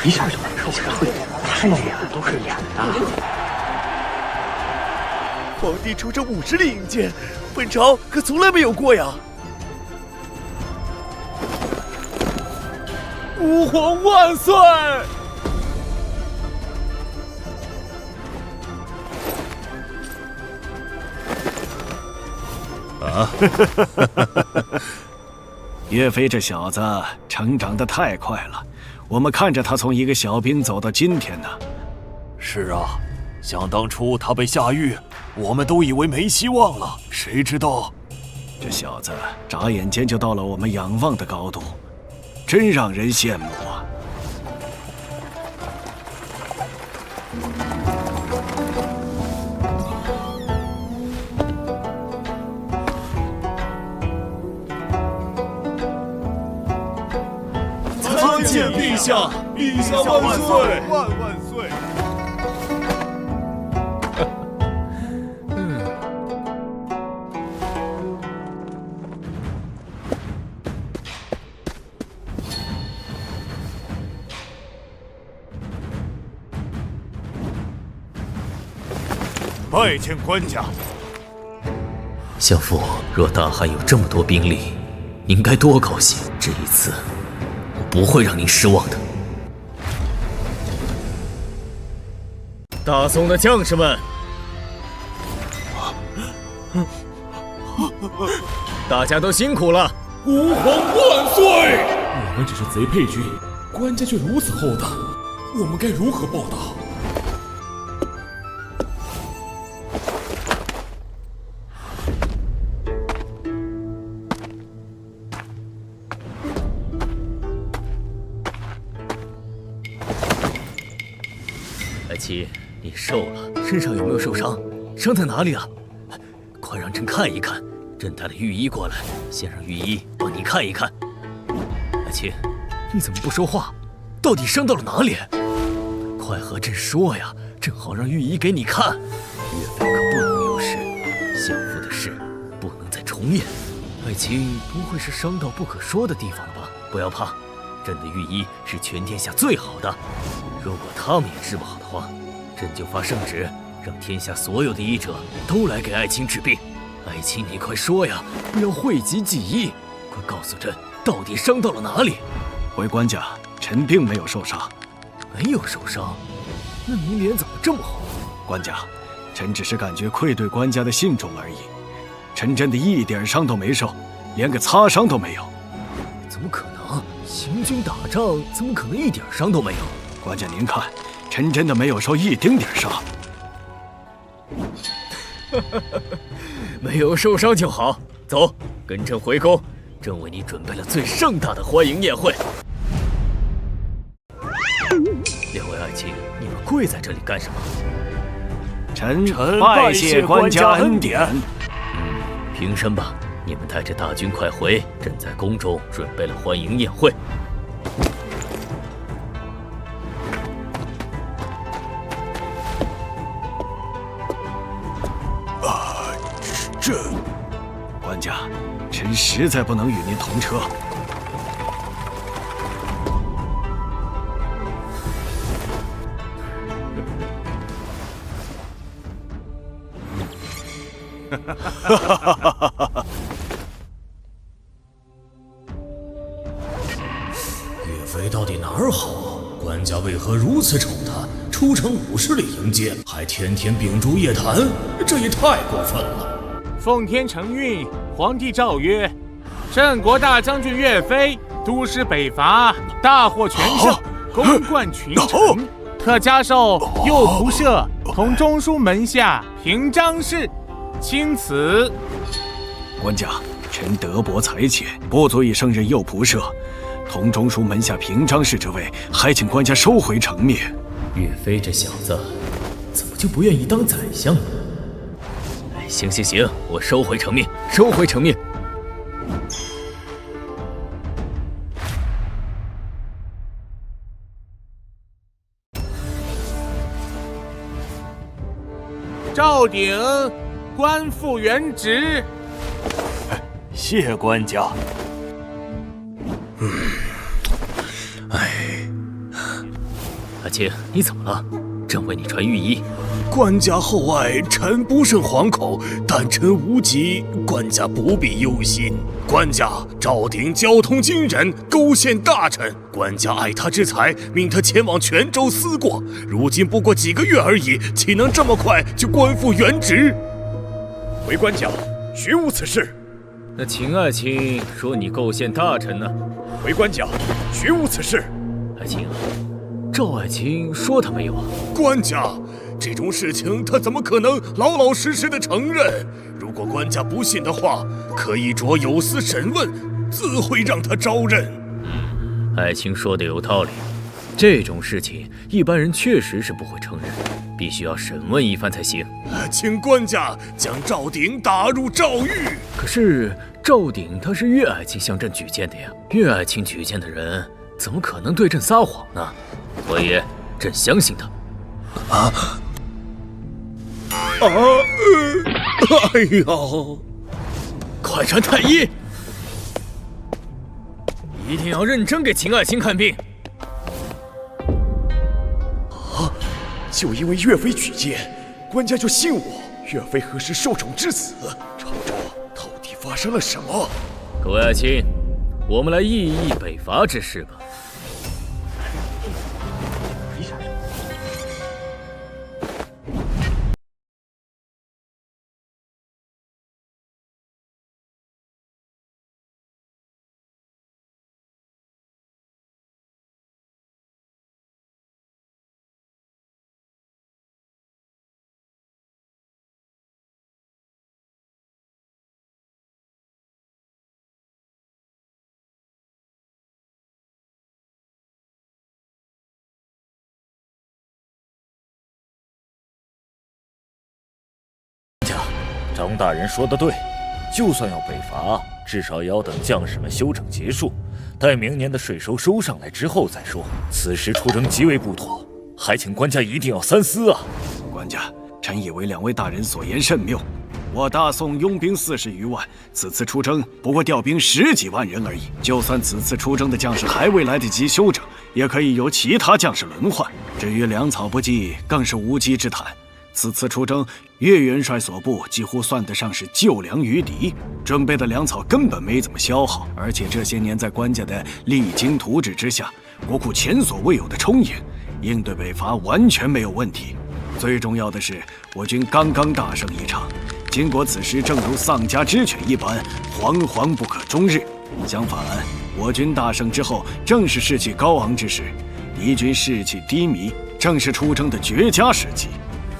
一下就能受伤，太远都是演的。皇帝出征50里迎接，本朝可从来没有过呀！吾皇万岁！啊！岳飞这小子成长得太快了，我们看着他从一个小兵走到今天呢。是啊，想当初他被下狱，我们都以为没希望了，谁知道这小子眨眼间就到了我们仰望的高度，真让人羡慕啊！参见陛下，陛下万岁，万万岁！拜见官家。相父，若大汉有这么多兵力，您该多高兴！这一次，我不会让您失望的。大宋的将士们，大家都辛苦了！吾皇万岁！我们只是贼配军，官家却如此厚待，我们该如何报答？白起，你瘦了，身上有没有受伤？伤在哪里啊？快让朕看一看，朕带了御医过来，先让御医帮你看一看。爱卿，你怎么不说话？到底伤到了哪里？快和朕说呀，正好让御医给你看。岳飞可不能有事，相父的事不能再重演。爱卿不会是伤到不可说的地方了吧？不要怕，朕的御医是全天下最好的。如果他们也治不好的话，朕就发圣旨，让天下所有的医者都来给爱卿治病。爱卿，你快说呀！不要讳疾忌医，快告诉朕，到底伤到了哪里？回官家，臣并没有受伤。没有受伤？那你脸怎么这么红？官家，臣只是感觉愧对官家的信众而已。臣真的一点伤都没受，连个擦伤都没有。怎么可能？行军打仗怎么可能一点伤都没有？官家您看，臣真的没有受一丁点伤。没有受伤就好。走，跟朕回宫，朕为你准备了最盛大的欢迎宴会。两位爱卿，你们跪在这里干什么？臣拜谢官家恩典。平身吧，你们带着大军快回，朕在宫中准备了欢迎宴会。这，官家，臣实在不能与您同车。岳飞到底哪儿好？官家为何如此宠他？出城50里迎接，还天天秉烛夜谈，这也太过分了。奉天承运，皇帝诏曰：镇国大将军岳飞督师北伐，大获全胜，公冠群臣，特加授右仆射同中书门下平章事，钦此。官家，臣德薄才浅，不足以胜任右仆射。同中书门下平章事这位，还请官家收回成命。岳飞这小子，怎么就不愿意当宰相呢？行，我收回成命，收回成命。赵鼎，官复原职。谢官家。阿青，你怎么了？朕为你传御医。官家厚爱，臣不胜惶恐，但臣无疾，官家不必忧心。官家赵鼎交通惊人，勾践大臣，官家爱他之才，命他前往泉州思过。如今不过几个月而已，岂能这么快就官复原职？回官家，绝无此事。那秦爱卿说你构陷大臣呢？回官家，绝无此事。爱卿，赵爱卿说他没有啊？官家，这种事情他怎么可能老老实实的承认？如果官家不信的话，可以着有司审问，自会让他招认。爱卿说的有道理，这种事情一般人确实是不会承认，必须要审问一番才行。请官家将赵鼎打入诏狱。可是赵鼎他是岳爱卿向朕举荐的呀，岳爱卿举荐的人怎么可能对朕撒谎呢？所以朕相信他。哎呦！快传太医，一定要认真给秦爱卿看病。就因为岳飞举荐，官家就信我？岳飞何时受宠至此？朝中到底发生了什么？各位爱卿，我们来议议北伐之事吧。张大人说得对，就算要北伐，至少也要等将士们休整结束，待明年的税收收上来之后再说。此时出征极为不妥，还请官家一定要三思啊！官家，臣以为2位大人所言甚妙。我大宋拥兵40余万，此次出征不过调兵10几万人而已。就算此次出征的将士还未来得及休整，也可以由其他将士轮换。至于粮草不济，更是无稽之谈。此次出征，岳元帅所部几乎算得上是救粮于敌，准备的粮草根本没怎么消耗，而且这些年在官家的励精图治之下，国库前所未有的充盈，应对北伐完全没有问题。最重要的是，我军刚刚大胜一场，经过此时正如丧家之犬一般，惶惶不可终日。相反，我军大胜之后，正是士气高昂之时，敌军士气低迷，正是出征的绝佳时机。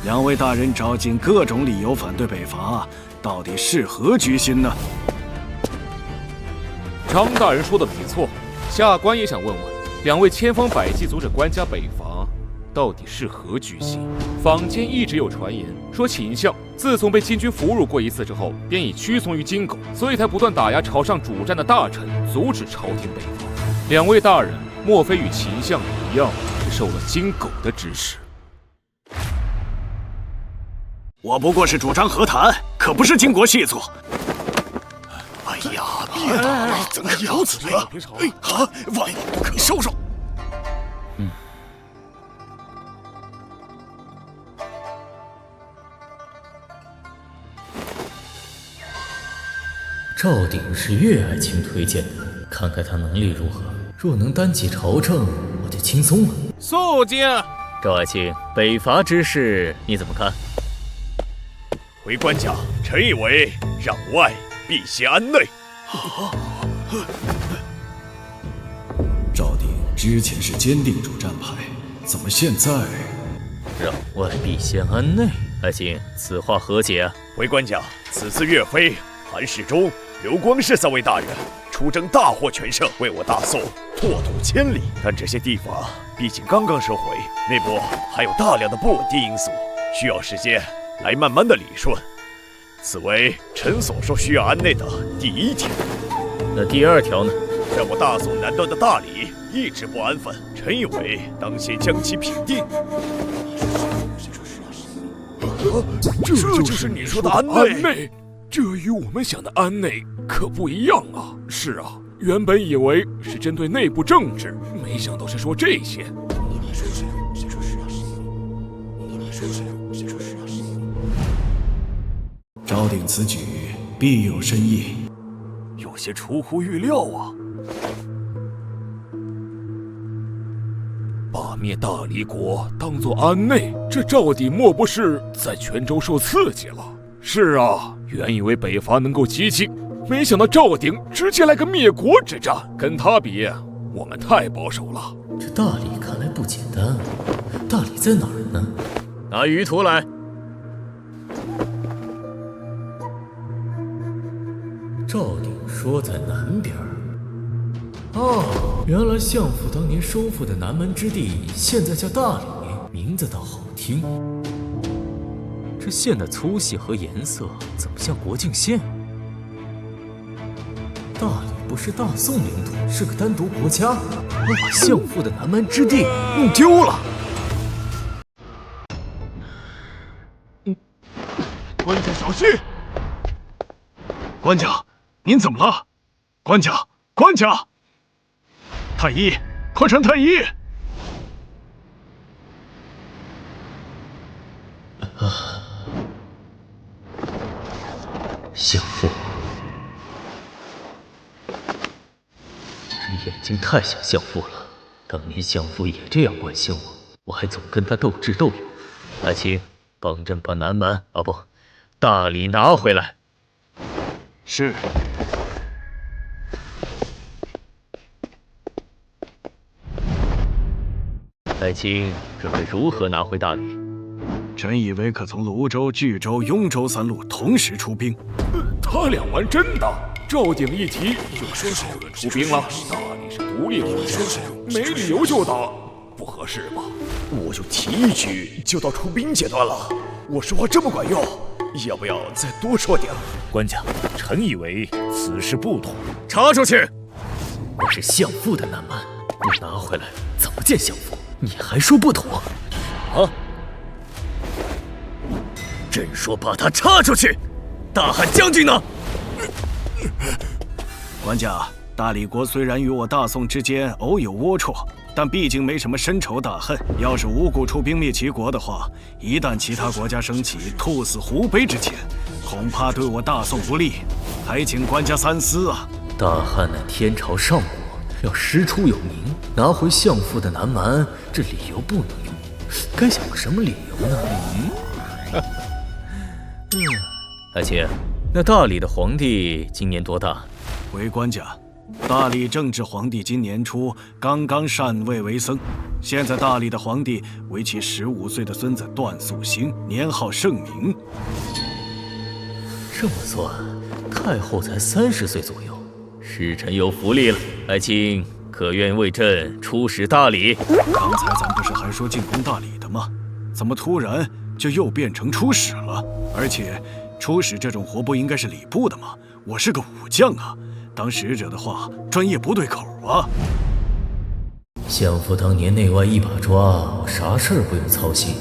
2位大人找尽各种理由反对北伐，到底是何居心呢？张大人说的没错，下官也想问问2位千方百计阻止官家北伐，到底是何居心？坊间一直有传言说，秦相自从被金军俘虏过一次之后，便已屈从于金狗，所以才不断打压朝上主战的大臣，阻止朝廷北伐。2位大人莫非与秦相一样，是受了金狗的指使？我不过是主张和谈，可不是经国细作。哎呀，别打了，怎么如此呢？啊，万不可收手！赵鼎是岳爱卿推荐的，看看他能力如何。若能担起朝政，我就轻松了。肃静！赵爱卿，北伐之事你怎么看？回官家，臣以为让外必先安内。赵鼎之前是坚定主战派，怎么现在让外必先安内？爱卿，此话何解啊？回官家，此次岳飞、韩世忠、刘光世3位大人出征大获全胜，为我大宋拓土千里。但这些地方毕竟刚刚收回，内部还有大量的不稳定因素，需要时间来慢慢的理顺。此为臣所说需要安内的第1条。那第2条呢？在我大宋南端的大理一直不安分，臣以为当先将其平定。这就是你说的安内？这与我们想的安内可不一样啊！是啊，原本以为是针对内部政治，没想到是说这些。赵鼎此举必有深意，有些出乎预料啊！罢灭大理国当作安内，这赵鼎莫不是在泉州受刺激了？是啊，原以为北伐能够激进，没想到赵鼎直接来个灭国之战。跟他比，我们太保守了。这大理看来不简单，大理在哪儿呢？拿舆图来。赵鼎说在南边。哦，原来相父当年收复的南门之地，现在叫大理，名字倒好听。这线的粗细和颜色怎么像国境线？大理不是大宋领土，是个单独国家，我把相父的南门之地弄丢了。官家小心！官家，您怎么了？官家，官家！太医，快传太医！相父，你眼睛太像相父了。当年相父也这样关心我，我还总跟他斗智斗勇。爱卿，帮朕把南蛮大理拿回来。是。爱卿准备如何拿回大理？臣以为可从泸州、巨州、雍州3路同时出兵。他俩玩真的？赵鼎一提就说是出兵了，大理是独立国家，没理由就打，不合适吧？我就提一句，就到出兵阶段了。我说话这么管用，要不要再多说点？官家，臣以为此事不妥。查出去！我是相父的南蛮，我拿回来怎么见相父？你还说不妥？啊！朕说把他插出去！大汉将军呢？官家，大理国虽然与我大宋之间偶有龌龊，但毕竟没什么深仇大恨。要是无故出兵灭齐国的话，一旦其他国家升起兔死狐悲之钱，恐怕对我大宋不利，还请官家三思啊！大汉乃天朝上国，要师出有名，拿回相父的南蛮，这理由不能用，该想个什么理由呢？爱卿，那大理的皇帝今年多大？回官家，大理正治皇帝今年初刚刚禅位为僧，现在大理的皇帝为其15岁的孙子段素兴，年号圣明。这么算，太后才30岁左右，使臣有福利了。爱卿可愿为朕出使大理？刚才咱不是还说进攻大理的吗？怎么突然就又变成出使了？而且出使这种活不应该是礼部的吗？我是个武将啊，当使者的话专业不对口啊。相父当年内外一把抓，我啥事儿不用操心。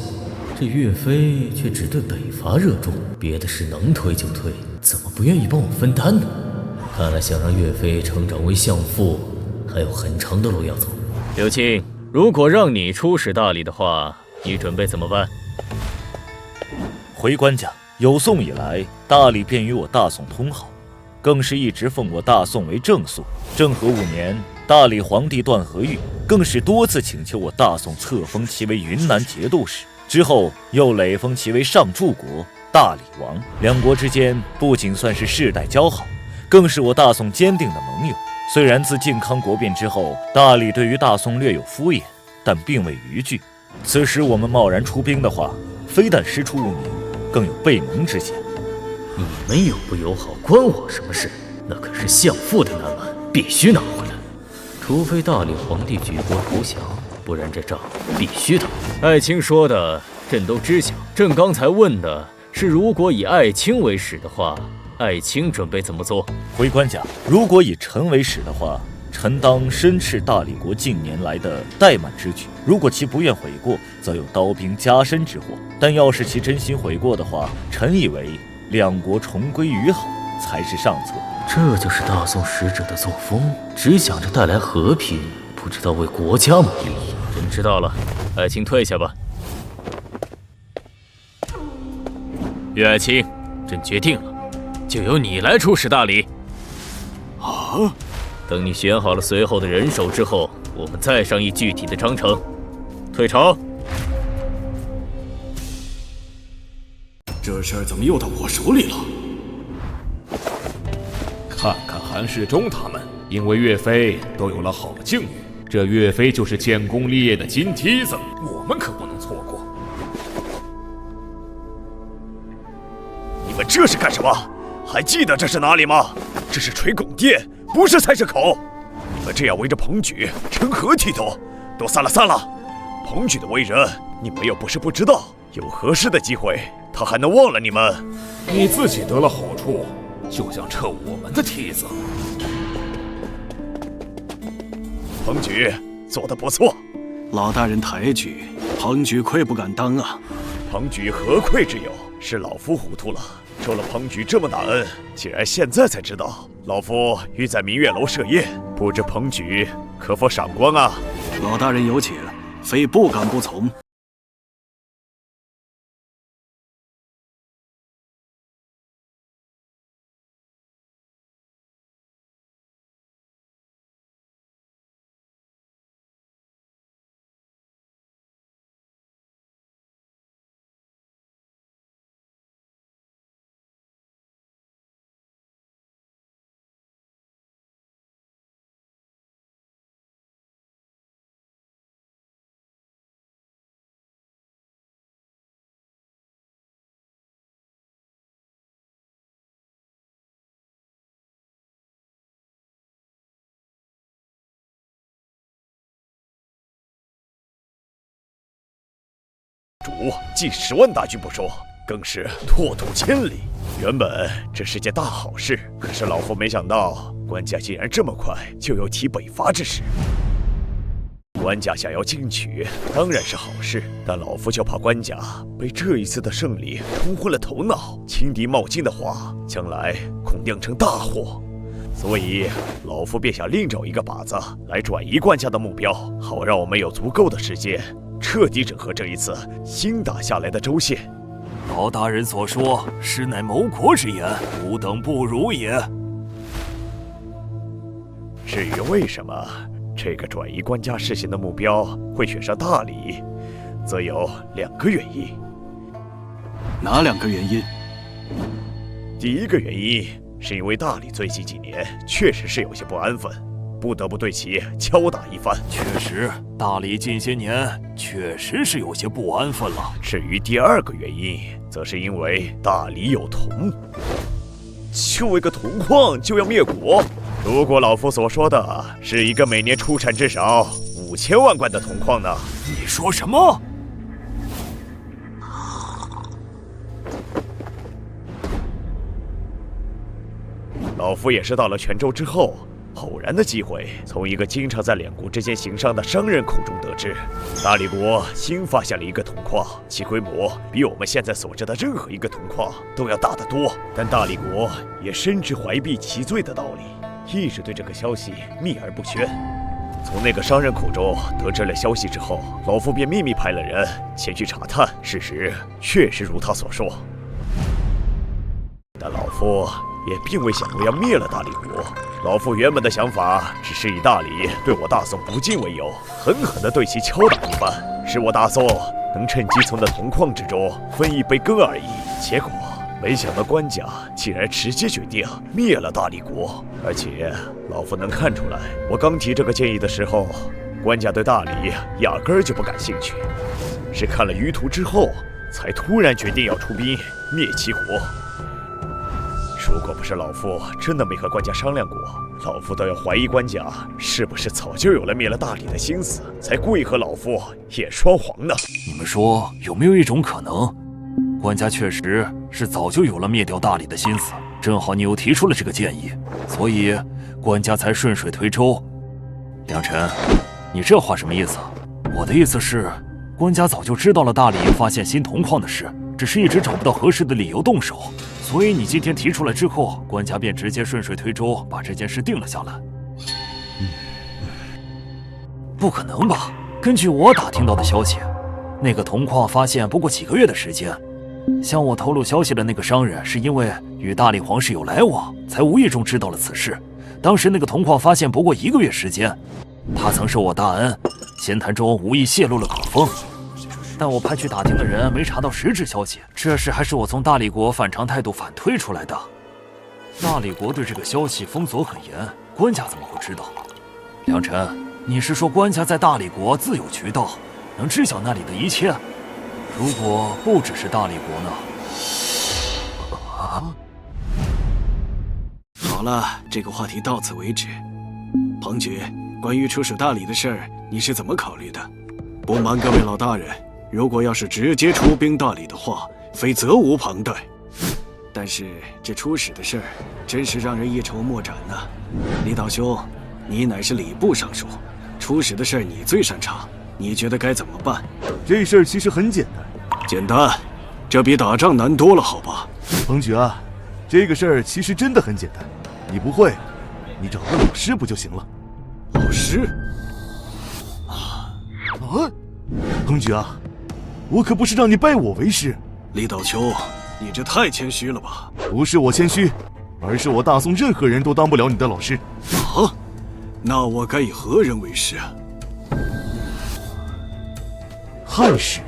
这岳飞却只对北伐热衷，别的事能推就推，怎么不愿意帮我分担呢？看来想让岳飞成长为相父，还有很长的路要走。刘庆，如果让你出使大理的话，你准备怎么办？回官家，有宋以来，大理便与我大宋通好，更是一直奉我大宋为正宿。政和5年，大理皇帝段和玉更是多次请求我大宋册封其为云南节度使，之后又累封其为上柱国、大理王。两国之间不仅算是世代交好，更是我大宋坚定的盟友。虽然自靖康国变之后，大理对于大宋略有敷衍，但并未逾矩。此时我们贸然出兵的话，非但师出无名，更有背盟之嫌。你们友不友好关我什么事？那可是相父的南蛮，必须拿回来。除非大理皇帝举国投降，不然这仗必须打。爱卿说的朕都知晓。朕刚才问的是，如果以爱卿为使的话，爱卿准备怎么做？回官家，如果以臣为使的话，臣当申斥大理国近年来的怠慢之举。如果其不愿悔过，则有刀兵加身之祸。但要是其真心悔过的话，臣以为两国重归于好才是上策。这就是大宋使者的作风，只想着带来和平，不知道为国家谋利益。朕知道了，爱卿退下吧。岳爱卿，朕决定了，就由你来出使大理。啊！等你选好了随后的人手之后，我们再商议具体的章程。退朝。这事儿怎么又到我手里了？看看韩世忠他们，因为岳飞都有了好境遇，这岳飞就是建功立业的金梯子，我们可不能错过。你们这是干什么？还记得这是哪里吗？这是垂拱殿，不是菜市口。你们这样围着彭举，成何体统？都散了散了！彭举的为人，你们又不是不知道，有合适的机会，他还能忘了你们？你自己得了好处，就想撤我们的梯子。彭举做得不错，老大人抬举，彭举愧不敢当啊。彭举何愧之有？是老夫糊涂了，收了彭举这么大恩，竟然现在才知道。老夫欲在明月楼设宴，不知彭举可否赏光啊？老大人有请，非不敢不从。主近10万大军不说，更是拓土千里。原本这是件大好事，可是老夫没想到官家竟然这么快就有提北伐之事。官家想要进取当然是好事，但老夫就怕官家被这一次的胜利冲昏了头脑，轻敌冒进的话，将来恐酿成大祸。所以老夫便想另找一个靶子来转移官家的目标，好让我们有足够的时间彻底整合这一次新打下来的州县。老大人所说，实乃谋国之言，吾等不如也。至于为什么这个转移官家事情的目标会选上大理，则有2个原因。哪2个原因？第一个原因是因为大理最近几年确实是有些不安分，不得不对其敲打一番。确实，大理近些年确实是有些不安分了。至于第2个原因，则是因为大理有铜，就一个铜矿就要灭国。如果老夫所说的是一个每年出产至少5000万贯的铜矿呢？你说什么？老夫也是到了泉州之后，偶然的机会，从一个经常在两国之间行商的商人口中得知，大理国新发现了一个铜矿，其规模比我们现在所知的任何一个铜矿都要大得多。但大理国也深知怀璧其罪的道理，一直对这个消息秘而不宣。从那个商人口中得知了消息之后，老夫便秘密派了人前去查探，事实确实如他所说。但老夫也并未想过要灭了大理国。老夫原本的想法只是以大理对我大宋不敬为由，狠狠地对其敲打一番，使我大宋能趁机从那铜矿之中分一杯羹而已。结果没想到官家竟然直接决定灭了大理国，而且老夫能看出来，我刚提这个建议的时候，官家对大理压根儿就不感兴趣，是看了舆图之后才突然决定要出兵灭其国。如果不是老夫真的没和官家商量过，老夫都要怀疑官家是不是早就有了灭了大理的心思，才故意和老夫演双簧呢？你们说有没有一种可能，官家确实是早就有了灭掉大理的心思，正好你又提出了这个建议，所以官家才顺水推舟。梁辰，你这话什么意思？我的意思是，官家早就知道了大理发现新铜矿的事，只是一直找不到合适的理由动手，所以你今天提出来之后，官家便直接顺水推舟把这件事定了下来。不可能吧？根据我打听到的消息，那个铜矿发现不过几个月的时间。向我透露消息的那个商人是因为与大理皇室有来往，才无意中知道了此事。当时那个铜矿发现不过1个月时间，他曾受我大恩，闲谈中无意泄露了口风。但我派去打听的人没查到实质消息，这事还是我从大理国反常态度反推出来的。大理国对这个消息封锁很严，官家怎么会知道？梁辰，你是说官家在大理国自有渠道，能知晓那里的一切？如果不只是大理国呢？好了，这个话题到此为止。彭举，关于出使大理的事儿，你是怎么考虑的？不瞒各位老大人，如果要是直接出兵大理的话，非责无旁贷。但是这出使的事儿，真是让人一筹莫展呐。李导兄，你乃是礼部尚书，出使的事儿你最擅长，你觉得该怎么办？这事儿其实很简单。简单？这比打仗难多了，好吧？彭举啊，这个事儿其实真的很简单，你不会，你找个老师不就行了？老师？彭举啊，我可不是让你拜我为师。李道秋，你这太谦虚了吧？不是我谦虚，而是我大宋任何人都当不了你的老师。啊？那我该以何人为师啊？汉使。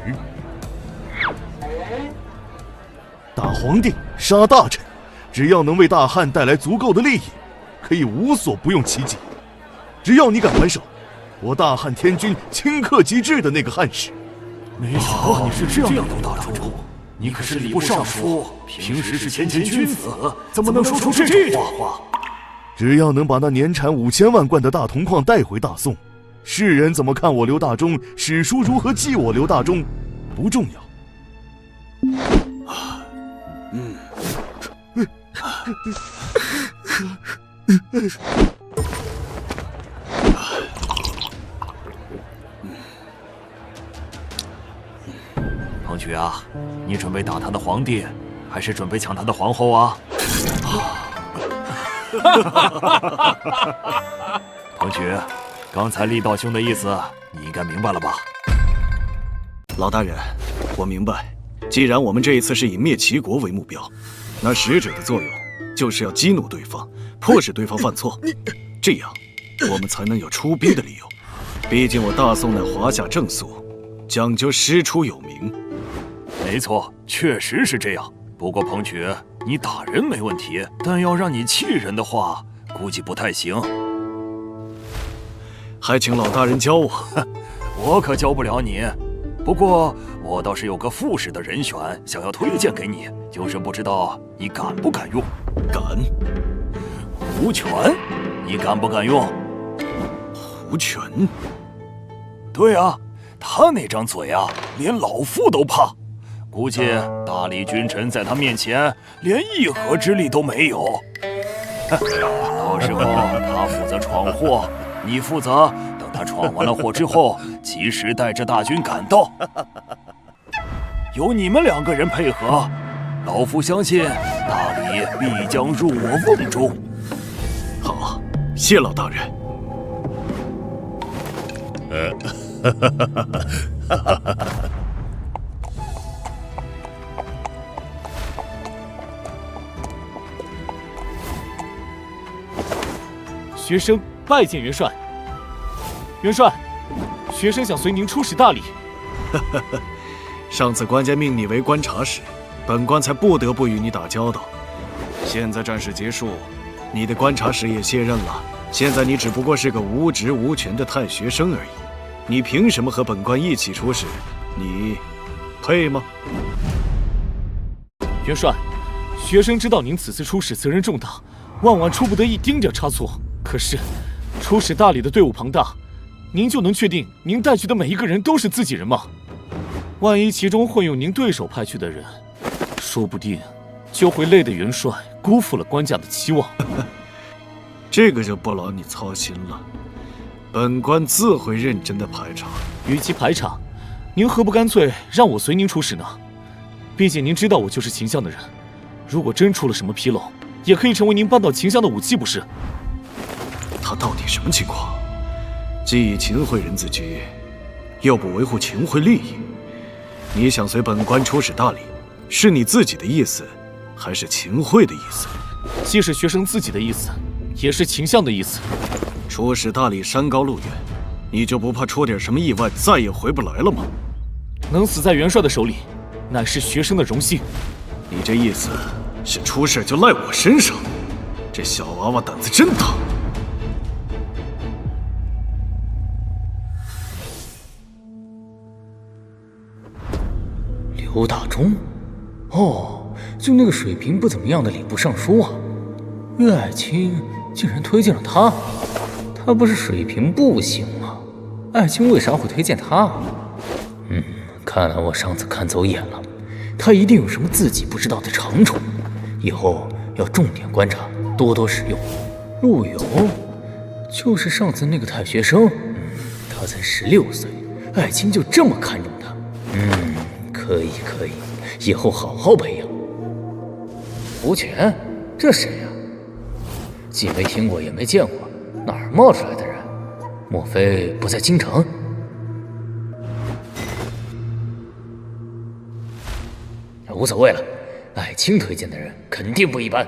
打皇帝，杀大臣，只要能为大汉带来足够的利益，可以无所不用其极。只要你敢还手，我大汉天君顷刻即至的那个汉使。没想到你是这样的大主，你可是礼部尚书，平时是谦谦君子，怎么能说出这种话？只要能把那年产5000万贯的大铜矿带回大宋，世人怎么看我刘大中，史书如何记我刘大中，不重要。彭举啊，你准备打他的皇帝，还是准备抢他的皇后啊？彭举，刚才力道兄的意思，你应该明白了吧？老大人，我明白。既然我们这一次是以灭齐国为目标，那使者的作用就是要激怒对方，迫使对方犯错，这样我们才能有出兵的理由。毕竟我大宋乃华夏正肃，讲究师出有名。没错，确实是这样。不过彭举，你打人没问题，但要让你气人的话，估计不太行。还请老大人教我。我可教不了你。不过我倒是有个副使的人选，想要推荐给你，就是不知道你敢不敢用。敢。胡权，你敢不敢用？胡权？对啊，他那张嘴啊，连老夫都怕。估计大理君臣在他面前连一合之力都没有。到时候他负责闯祸，你负责等他闯完了祸之后，及时带着大军赶到。有你们2个人配合，老夫相信大理必将入我瓮中。好，谢老大人。学生拜见元帅。元帅，学生想随您出使大理。上次官家命你为观察使，本官才不得不与你打交道。现在战事结束，你的观察使也卸任了。现在你只不过是个无职无权的太学生而已，你凭什么和本官一起出使？你配吗？元帅，学生知道您此次出使责任重大，万万出不得一丁点差错。可是，出使大理的队伍庞大，您就能确定您带去的每一个人都是自己人吗？万一其中混有您对手派去的人，说不定就会累得元帅辜负了官家的期望。这个就不劳你操心了，本官自会认真的排查。与其排查，您何不干脆让我随您出使呢？毕竟您知道我就是秦相的人，如果真出了什么纰漏，也可以成为您扳倒秦相的武器，不是？他到底什么情况？既以秦桧人自居，又不维护秦桧利益。你想随本官出使大理，是你自己的意思，还是秦桧的意思？既是学生自己的意思，也是秦相的意思。出使大理山高路远，你就不怕出点什么意外，再也回不来了吗？能死在元帅的手里，乃是学生的荣幸。你这意思是出事就赖我身上？这小娃娃胆子真大！刘大中，哦，就那个水平不怎么样的礼部尚书啊，岳爱卿竟然推荐了他，他不是水平不行吗？爱卿为啥会推荐他？看来我上次看走眼了，他一定有什么自己不知道的长处，以后要重点观察，多多使用。陆游，就是上次那个太学生，他才16岁，爱卿就这么看重他，可以，以后好好培养。胡权，这谁呀？既没听过也没见过，哪儿冒出来的人？莫非不在京城？无所谓了，爱卿推荐的人肯定不一般，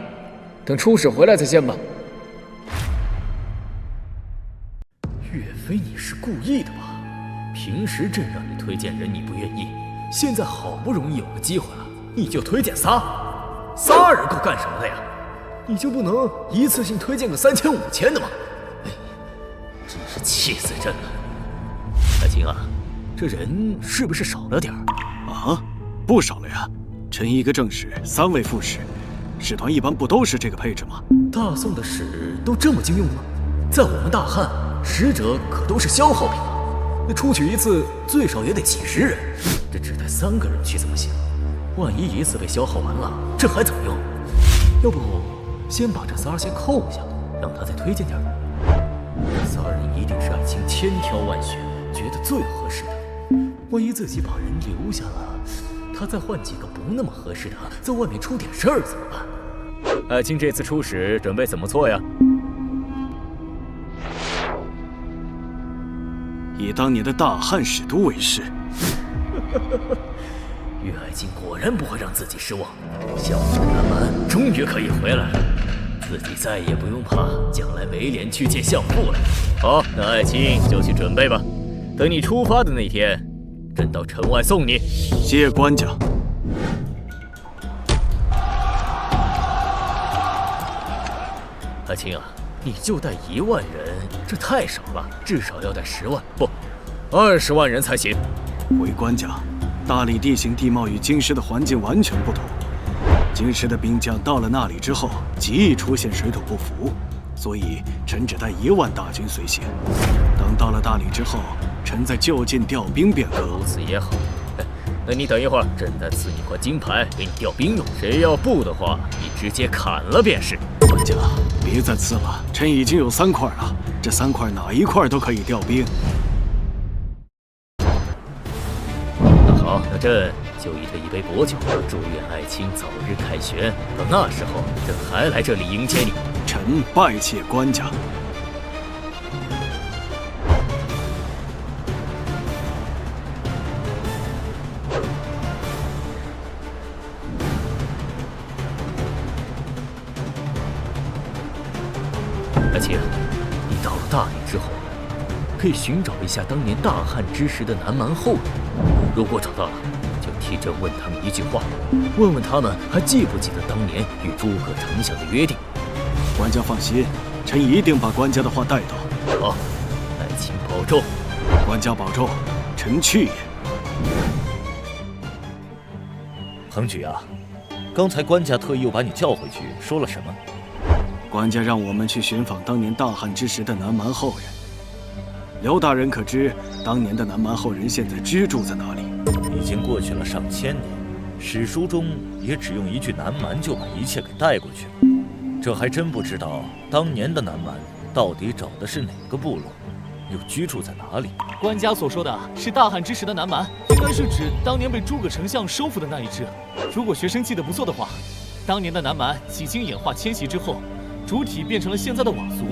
等出使回来再见吧。岳飞，你是故意的吧？平时朕让你推荐人你不愿意，现在好不容易有个机会了，你就推荐仨人够干什么的呀？你就不能一次性推荐个3000、5000的吗？哎，真是气死朕了！爱卿啊，这人是不是少了点儿？啊，不少了呀。臣一个正使，3位副使，使团一般不都是这个配置吗？大宋的使都这么经用吗？在我们大汉，使者可都是消耗品啊！那出去一次最少也得几10人，这只带3个人去怎么行？万一一次被消耗完了，这还怎么用？要不先把这仨先扣下，让他再推荐点人。这仨人一定是爱卿千挑万选，觉得最合适的。万一自己把人留下了，他再换几个不那么合适的，在外面出点事儿怎么办？爱卿这次出使准备怎么做呀？以当年的大汉使都为誓。岳爱卿果然不会让自己失望，孝服的南蛮终于可以回来了，自己再也不用怕将来没脸去见相父了。好，那爱卿就去准备吧，等你出发的那天，朕到城外送你。谢官家。爱卿啊，你就带1万人，这太少了，至少要带10万，不，20万人才行。回官家，大理地形地貌与京师的环境完全不同，京师的兵将到了那里之后，极易出现水土不服，所以臣只带1万大军随行。等到了大理之后，臣再就近调兵便可。如此也好。那你等一会儿，朕再赐你块金牌给你调兵用。谁要不的话，你直接砍了便是。官家，别再赐了，臣已经有3块了，这3块哪一块都可以调兵。那好，那朕就以这一杯薄酒，祝愿爱卿早日凯旋。到那时候，朕还来这里迎接你。臣拜谢官家。爱卿，你到了大理之后，可以寻找一下当年大汉之时的南蛮后人。如果找到了，就替朕问他们一句话，问问他们还记不记得当年与诸葛丞相的约定。官家放心，臣一定把官家的话带到。好，爱卿保重。官家保重，臣去也。恒举啊，刚才官家特意又把你叫回去，说了什么？官家让我们去寻访当年大汉之时的南蛮后人。刘大人可知当年的南蛮后人现在居住在哪里？已经过去了上千年，史书中也只用一句南蛮就把一切给带过去了。这还真不知道当年的南蛮到底找的是哪个部落，又居住在哪里。官家所说的是大汉之时的南蛮，应该是指当年被诸葛丞相收服的那一支。如果学生记得不错的话，当年的南蛮几经演化迁徙之后，主体变成了现在的佤族，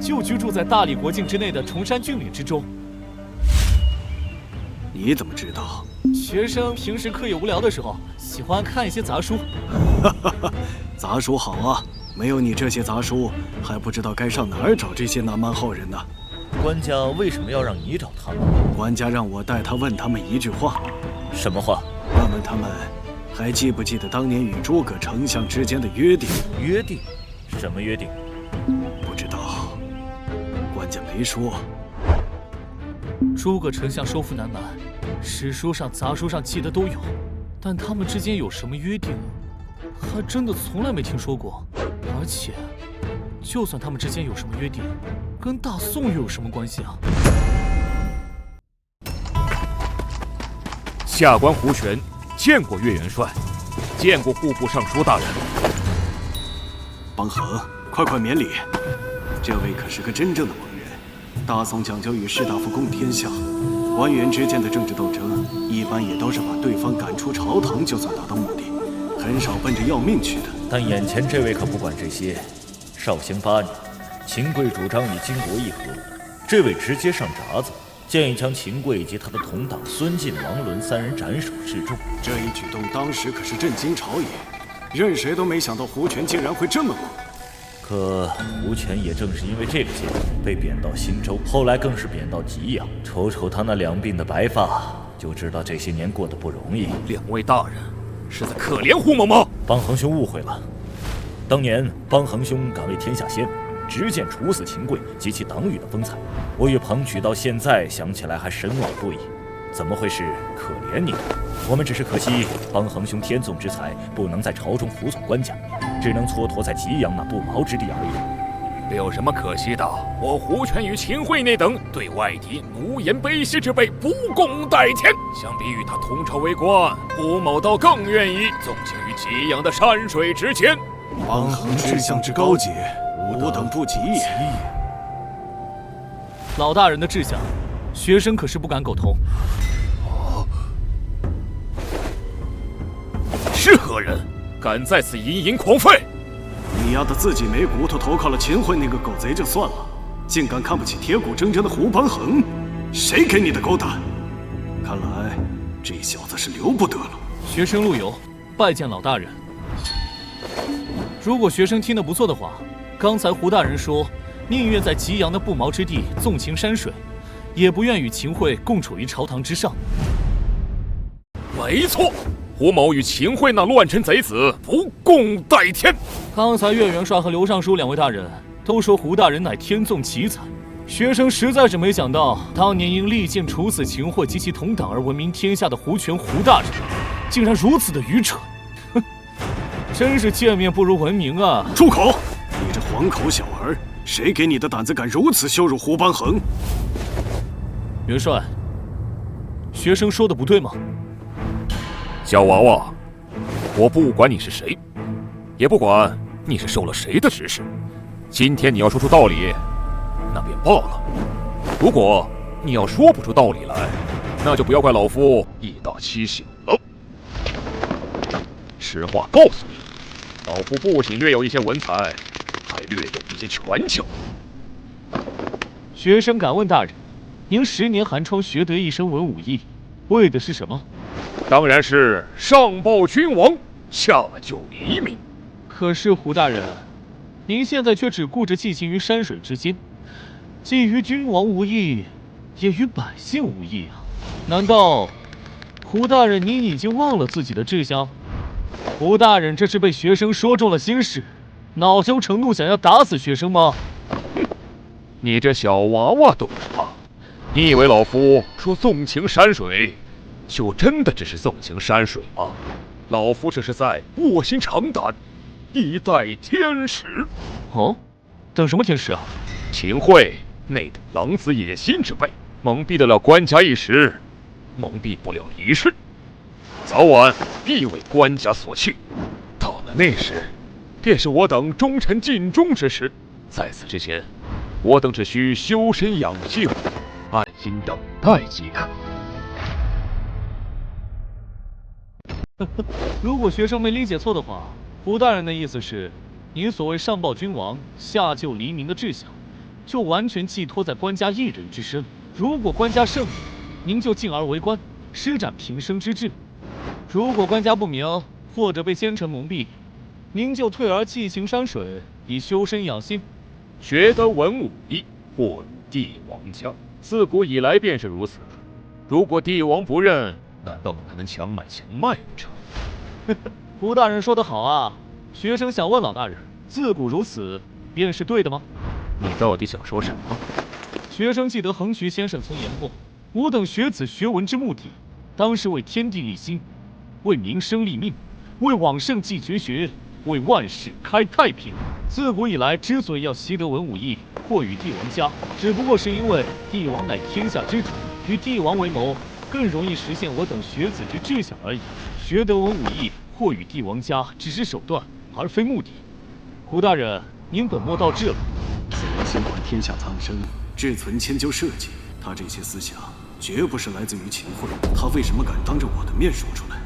就居住在大理国境之内的崇山峻岭之中。你怎么知道？学生平时课业无聊的时候，喜欢看一些杂书。杂书好啊，没有你这些杂书，还不知道该上哪儿找这些南蛮后人呢。官家为什么要让你找他们？官家让我带他问他们一句话。什么话？问问他们还记不记得当年与诸葛丞相之间的约定？约定？什么约定？不知道，官家没说。诸葛丞相收复南蛮，史书上、杂书上记得都有，但他们之间有什么约定，还真的从来没听说过。而且，就算他们之间有什么约定，跟大宋又有什么关系啊？下官胡旋见过岳元帅，见过户部尚书大人。邦衡，快免礼。这位可是个真正的猛人。大宋讲究与士大夫共天下，官员之间的政治斗争，一般也都是把对方赶出朝堂，就算达到目的，很少奔着要命去的。但眼前这位可不管这些。绍兴8年，秦桧主张与金国议和，这位直接上闸子，建议将秦桧以及他的同党孙晋、王伦3人斩首示众。这一举动当时可是震惊朝野，任谁都没想到胡权竟然会这么猛。可胡权也正是因为这个结果被贬到新州，后来更是贬到吉阳。瞅瞅他那两鬓的白发，就知道这些年过得不容易。两位大人是在可怜胡某吗？邦衡兄误会了。当年邦衡兄敢为天下先，直接处死秦桧及其党羽的风采，我与庞举到现在想起来还神往不已。怎么会是可怜你？我们只是可惜邦衡兄天纵之才，不能在朝中辅佐官家，只能蹉跎在吉阳那不毛之地而已。有什么可惜的？我胡权与秦桧那等对外敌奴颜卑膝之辈不共戴天，相比与他同朝为官，胡某倒更愿意纵情于吉阳的山水之间。方恒志向之高洁，吾等不及也。老大人的志向，学生可是不敢苟同。是何人，敢在此淫淫狂吠？你丫的自己没骨头投靠了秦桧那个狗贼就算了，竟敢看不起铁骨铮铮的胡邦恒，谁给你的狗胆？看来这小子是留不得了。学生陆游拜见老大人。如果学生听得不错的话，刚才胡大人说，宁愿在吉阳的不毛之地纵情山水，也不愿与秦桧共处于朝堂之上。没错，胡某与秦桧那乱臣贼子不共戴天。刚才岳元帅和刘尚书两位大人都说胡大人乃天纵奇才，学生实在是没想到，当年因利剑处死秦桧及其同党而闻名天下的胡权胡大人，竟然如此的愚蠢。哼，真是见面不如闻名啊！住口！你这黄口小儿，谁给你的胆子敢如此羞辱胡邦恒？元帅，学生说的不对吗？小娃娃，我不管你是谁，也不管你是受了谁的指使，今天你要说出道理，那便罢了。如果你要说不出道理来，那就不要怪老夫以大欺小了。实话告诉你，老夫不仅略有一些文采，还略有一些权巧。学生敢问大人，您10年寒窗学得一身文武艺，为的是什么？当然是上报君王，下救黎民。可是胡大人，您现在却只顾着寄情于山水之间，既于君王无益，也与百姓无益啊！难道胡大人您已经忘了自己的志向？胡大人这是被学生说中了心事，恼羞成怒，想要打死学生吗？你这小娃娃懂什么？你以为老夫说纵情山水，就真的只是纵情山水吗？老夫这是在卧薪尝胆，以待天时。哦，等什么天时啊？秦桧内等狼子野心之辈，蒙蔽得了官家一时，蒙蔽不了一世，早晚必为官家所弃。到了那时，便是我等忠臣尽忠之时。在此之前，我等只需修身养性，安心等待即可。如果学生没理解错的话，胡大人的意思是，您所谓上报君王、下救黎民的志向，就完全寄托在官家一人之身。如果官家胜利，您就进而为官，施展平生之志；如果官家不明，或者被奸臣蒙蔽，您就退而寄情山水，以修身养性。学得文武艺，或与帝王家，自古以来便是如此。如果帝王不认，难道还能强买强卖不成？胡大人说得好啊！学生想问老大人，自古如此，便是对的吗？你到底想说什么？学生记得横渠先生曾言过，我等学子学文之目的，当是为天地立心，为民生立命，为往圣继绝学，为万世开太平。自古以来，之所以要习得文武艺，或与帝王家，只不过是因为帝王乃天下之主，与帝王为谋，更容易实现我等学子之志向而已。学得文武艺，或与帝王家，只是手段，而非目的。胡大人，您本末倒置了。此人心怀天下苍生，志存迁就社稷，他这些思想绝不是来自于秦桧，他为什么敢当着我的面说出来？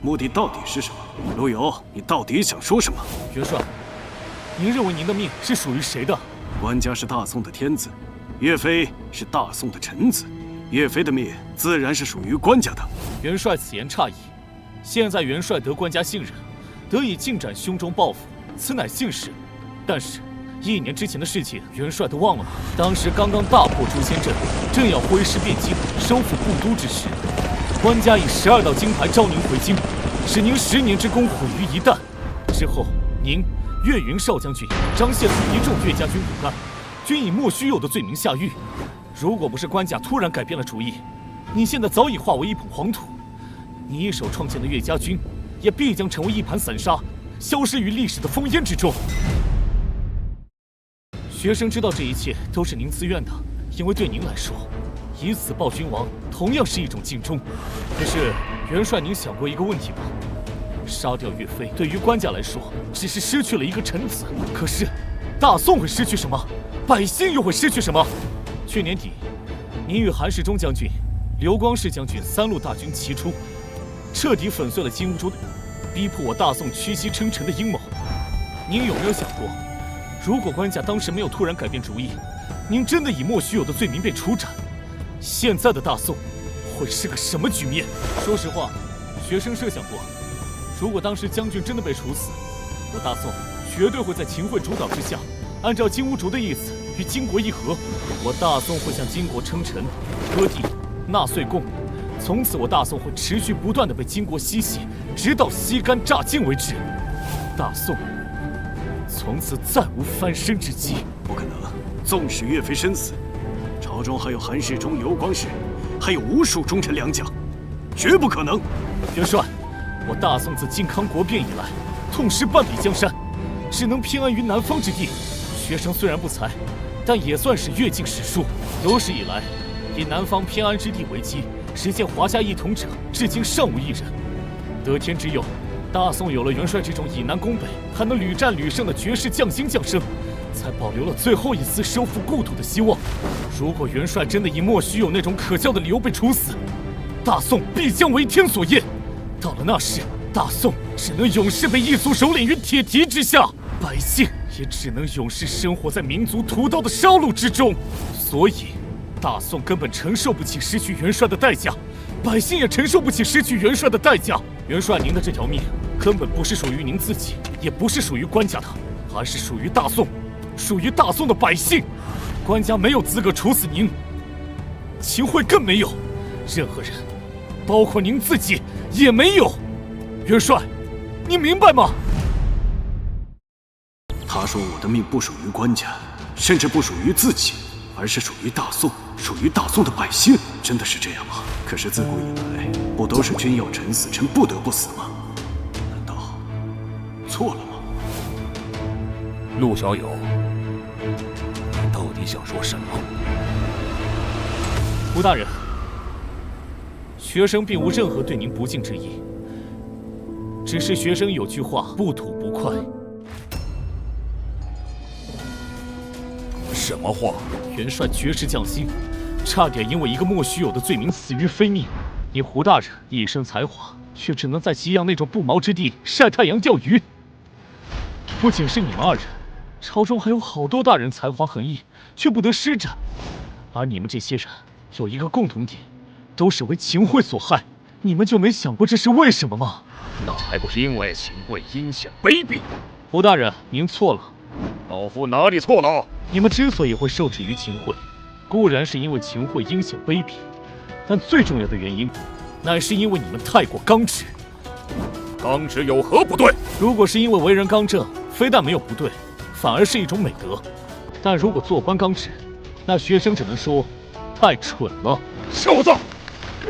目的到底是什么？陆游，你到底想说什么？元帅，您认为您的命是属于谁的？官家是大宋的天子，岳飞是大宋的臣子，岳飞的命自然是属于官家的。元帅此言差矣。现在元帅得官家信任，得以进展胸中抱负，此乃幸事。但是1年之前的事情，元帅都忘了吗？当时刚刚大破诛仙阵，正要挥师汴京，收复故都之时，官家以12道金牌召您回京，使您10年之功毁于一旦。之后，您岳云少将军、张献祖一众岳家军骨干，均以莫须有的罪名下狱。如果不是官家突然改变了主意，你现在早已化为一捧黄土。你一手创建的岳家军，也必将成为一盘散沙，消失于历史的烽烟之中。学生知道这一切都是您自愿的，因为对您来说，以死报君王同样是一种尽忠。可是，元帅，您想过一个问题吗？杀掉岳飞，对于官家来说，只是失去了一个臣子。可是，大宋会失去什么？百姓又会失去什么？去年底，您与韩世忠将军、刘光世将军3路大军齐出，彻底粉碎了金兀术逼迫我大宋屈膝称臣的阴谋。您有没有想过，如果官家当时没有突然改变主意，您真的以莫须有的罪名被处斩，现在的大宋会是个什么局面？说实话，学生设想过，如果当时将军真的被处死，我大宋绝对会在秦桧主导之下，按照金兀术的意思与金国议和。我大宋会向金国称臣、割地、纳岁贡，从此我大宋会持续不断的被金国吸血，直到吸干榨尽为止。大宋从此再无翻身之机。不可能！纵使岳飞身死，朝中还有韩世忠、刘光世，还有无数忠臣良将，绝不可能！元帅，我大宋自靖康国变以来，痛失半壁江山，只能偏安于南方之地。学生虽然不才，但也算是阅尽史书。有史以来，以南方偏安之地为基，实现华夏一统者，至今尚无一人。得天之佑，大宋有了元帅这种以南攻北，还能屡战屡胜的绝世将星降生，才保留了最后一丝收复故土的希望。如果元帅真的以莫须有那种可笑的理由被处死，大宋必将为天所厌。到了那时，大宋只能永世被异族首领于铁蹄之下，百姓也只能永世生活在民族屠刀的烧戮之中。所以，大宋根本承受不起失去元帅的代价，百姓也承受不起失去元帅的代价。元帅，您的这条命根本不是属于您自己，也不是属于官家的，而是属于大宋，属于大宋的百姓。官家没有资格处死您，秦桧更没有，任何人，包括您自己也没有。元帅，你明白吗？他说我的命不属于官家，甚至不属于自己，而是属于大宋，属于大宋的百姓。真的是这样吗？可是自古以来，不都是君要臣死，臣不得不死吗？难道错了吗？陆小友，你到底想说什么？胡大人，学生并无任何对您不敬之意，只是学生有句话不吐不快。什么话？元帅绝世将星，差点因为一个莫须有的罪名死于非命。你胡大人一身才华，却只能在西洋那种不毛之地晒太阳钓鱼。不仅是你们二人，朝中还有好多大人才华横溢，却不得施展。而你们这些人有一个共同点，都是为秦桧所害。你们就没想过这是为什么吗？那还不是因为秦桧阴险卑鄙？胡大人，您错了。老夫哪里错了？你们之所以会受制于秦桧，固然是因为秦桧阴险卑鄙，但最重要的原因，乃是因为你们太过刚直。刚直有何不对？如果是因为为人刚正，非但没有不对，反而是一种美德。但如果做官刚直，那学生只能说太蠢了。小子，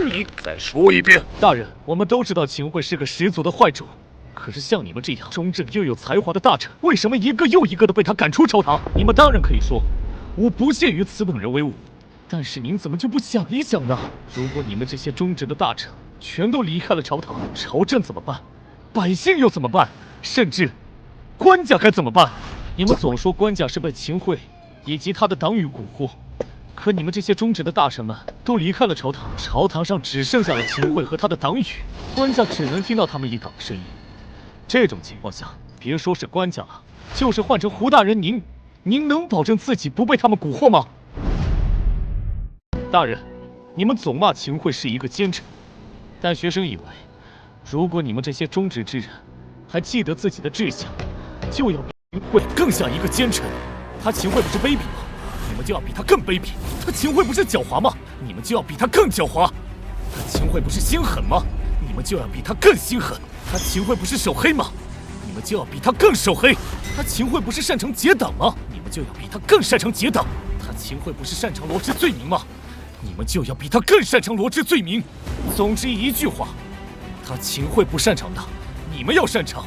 你再说一遍！大人，我们都知道秦桧是个十足的坏主。可是像你们这样忠正又有才华的大臣，为什么一个又一个的被他赶出朝堂？你们当然可以说，我不屑于此等人为伍，但是您怎么就不想一想呢？如果你们这些忠直的大臣全都离开了朝堂，朝政怎么办？百姓又怎么办？甚至官家该怎么办？你们总说官家是被秦桧以及他的党羽蛊惑，可你们这些忠直的大臣们都离开了朝堂，朝堂上只剩下了秦桧和他的党羽，官家只能听到他们一党的声音。这种情况下，别说是官家了，就是换成胡大人您能保证自己不被他们蛊惑吗？大人，你们总骂秦桧是一个奸臣，但学生以为，如果你们这些忠直之人还记得自己的志向，就要比秦桧更像一个奸臣。他秦桧不是卑鄙吗？你们就要比他更卑鄙。他秦桧不是狡猾吗？你们就要比他更狡猾。他秦桧不是心狠吗？你们就要比他更心狠。他秦桧不是手黑吗？你们就要比他更手黑。他秦桧不是擅长结党吗？你们就要比他更擅长结党。他秦桧不是擅长罗织罪名吗？你们就要比他更擅长罗织罪名。总之一句话，他秦桧不擅长的，你们要擅长；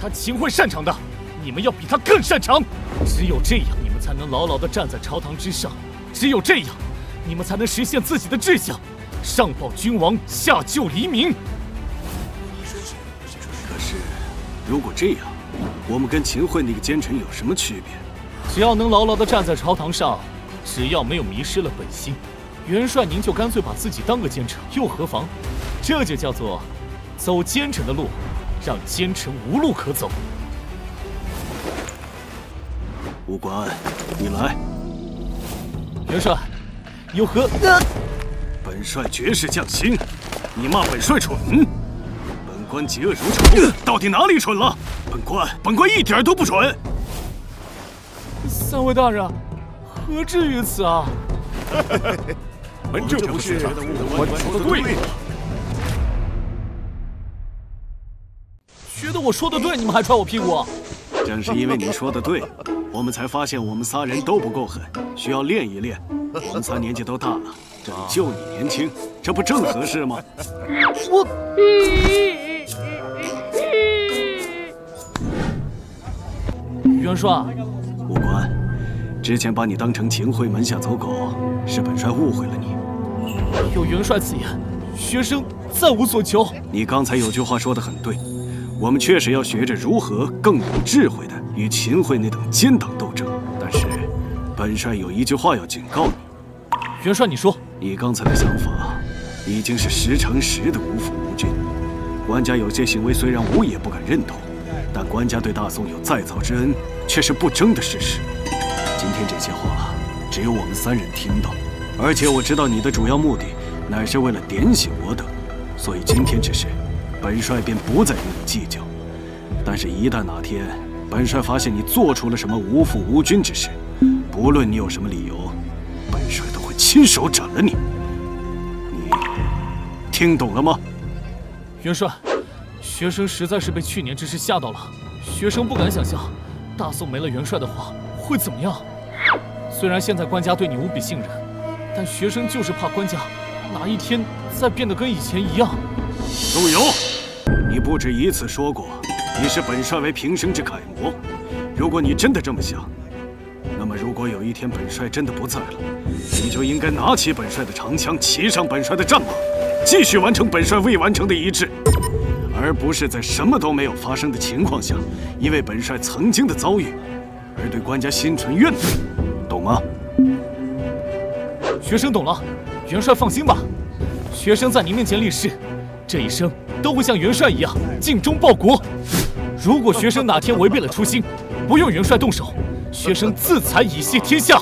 他秦桧擅长的，你们要比他更擅长。只有这样，你们才能牢牢地站在朝堂之上；只有这样，你们才能实现自己的志向，上报君王，下救黎民。可是，如果这样，我们跟秦桧那个奸臣有什么区别？只要能牢牢地站在朝堂上，只要没有迷失了本心，元帅您就干脆把自己当个奸臣又何妨？这就叫做走奸臣的路，让奸臣无路可走。武官，你来。元帅，有何？本帅绝世将星，你骂本帅蠢？本官嫉恶如仇，到底哪里蠢了？本官一点都不蠢。三位大人，何至于此啊？这不是我说的对吗？觉得我说的对，你们还踹我屁股？正是因为你说的对，我们才发现我们仨人都不够狠，需要练一练。我们仨年纪都大了，这里就你年轻，这不正合适吗？我。元帅，武官，之前把你当成秦桧门下走狗，是本帅误会了你。有元帅此言，学生再无所求。你刚才有句话说得很对，我们确实要学着如何更有智慧的与秦桧那等奸党斗争。但是，本帅有一句话要警告你。元帅，你说。你刚才的想法，已经是10乘10的无父无君。官家有些行为虽然吾也不敢认同，但官家对大宋有再造之恩，却是不争的事实。今天这些话，只有我们3人听到，而且我知道你的主要目的，乃是为了点醒我等，所以今天之事，本帅便不再与你计较。但是，一旦哪天本帅发现你做出了什么无父无君之事，不论你有什么理由，本帅都会亲手斩了你。你听懂了吗？元帅，学生实在是被去年之事吓到了。学生不敢想象，大宋没了元帅的话会怎么样。虽然现在官家对你无比信任，但学生就是怕官家哪一天再变得跟以前一样。陆游，你不止一次说过，你是本帅为平生之楷模。如果你真的这么想，那么如果有一天本帅真的不在了，你就应该拿起本帅的长枪，骑上本帅的战马，继续完成本帅未完成的遗志，而不是在什么都没有发生的情况下，因为本帅曾经的遭遇而对官家心存怨怼，懂吗？学生懂了，元帅放心吧。学生在您面前立誓，这一生都会像元帅一样尽忠报国。如果学生哪天违背了初心，不用元帅动手，学生自裁以谢天下。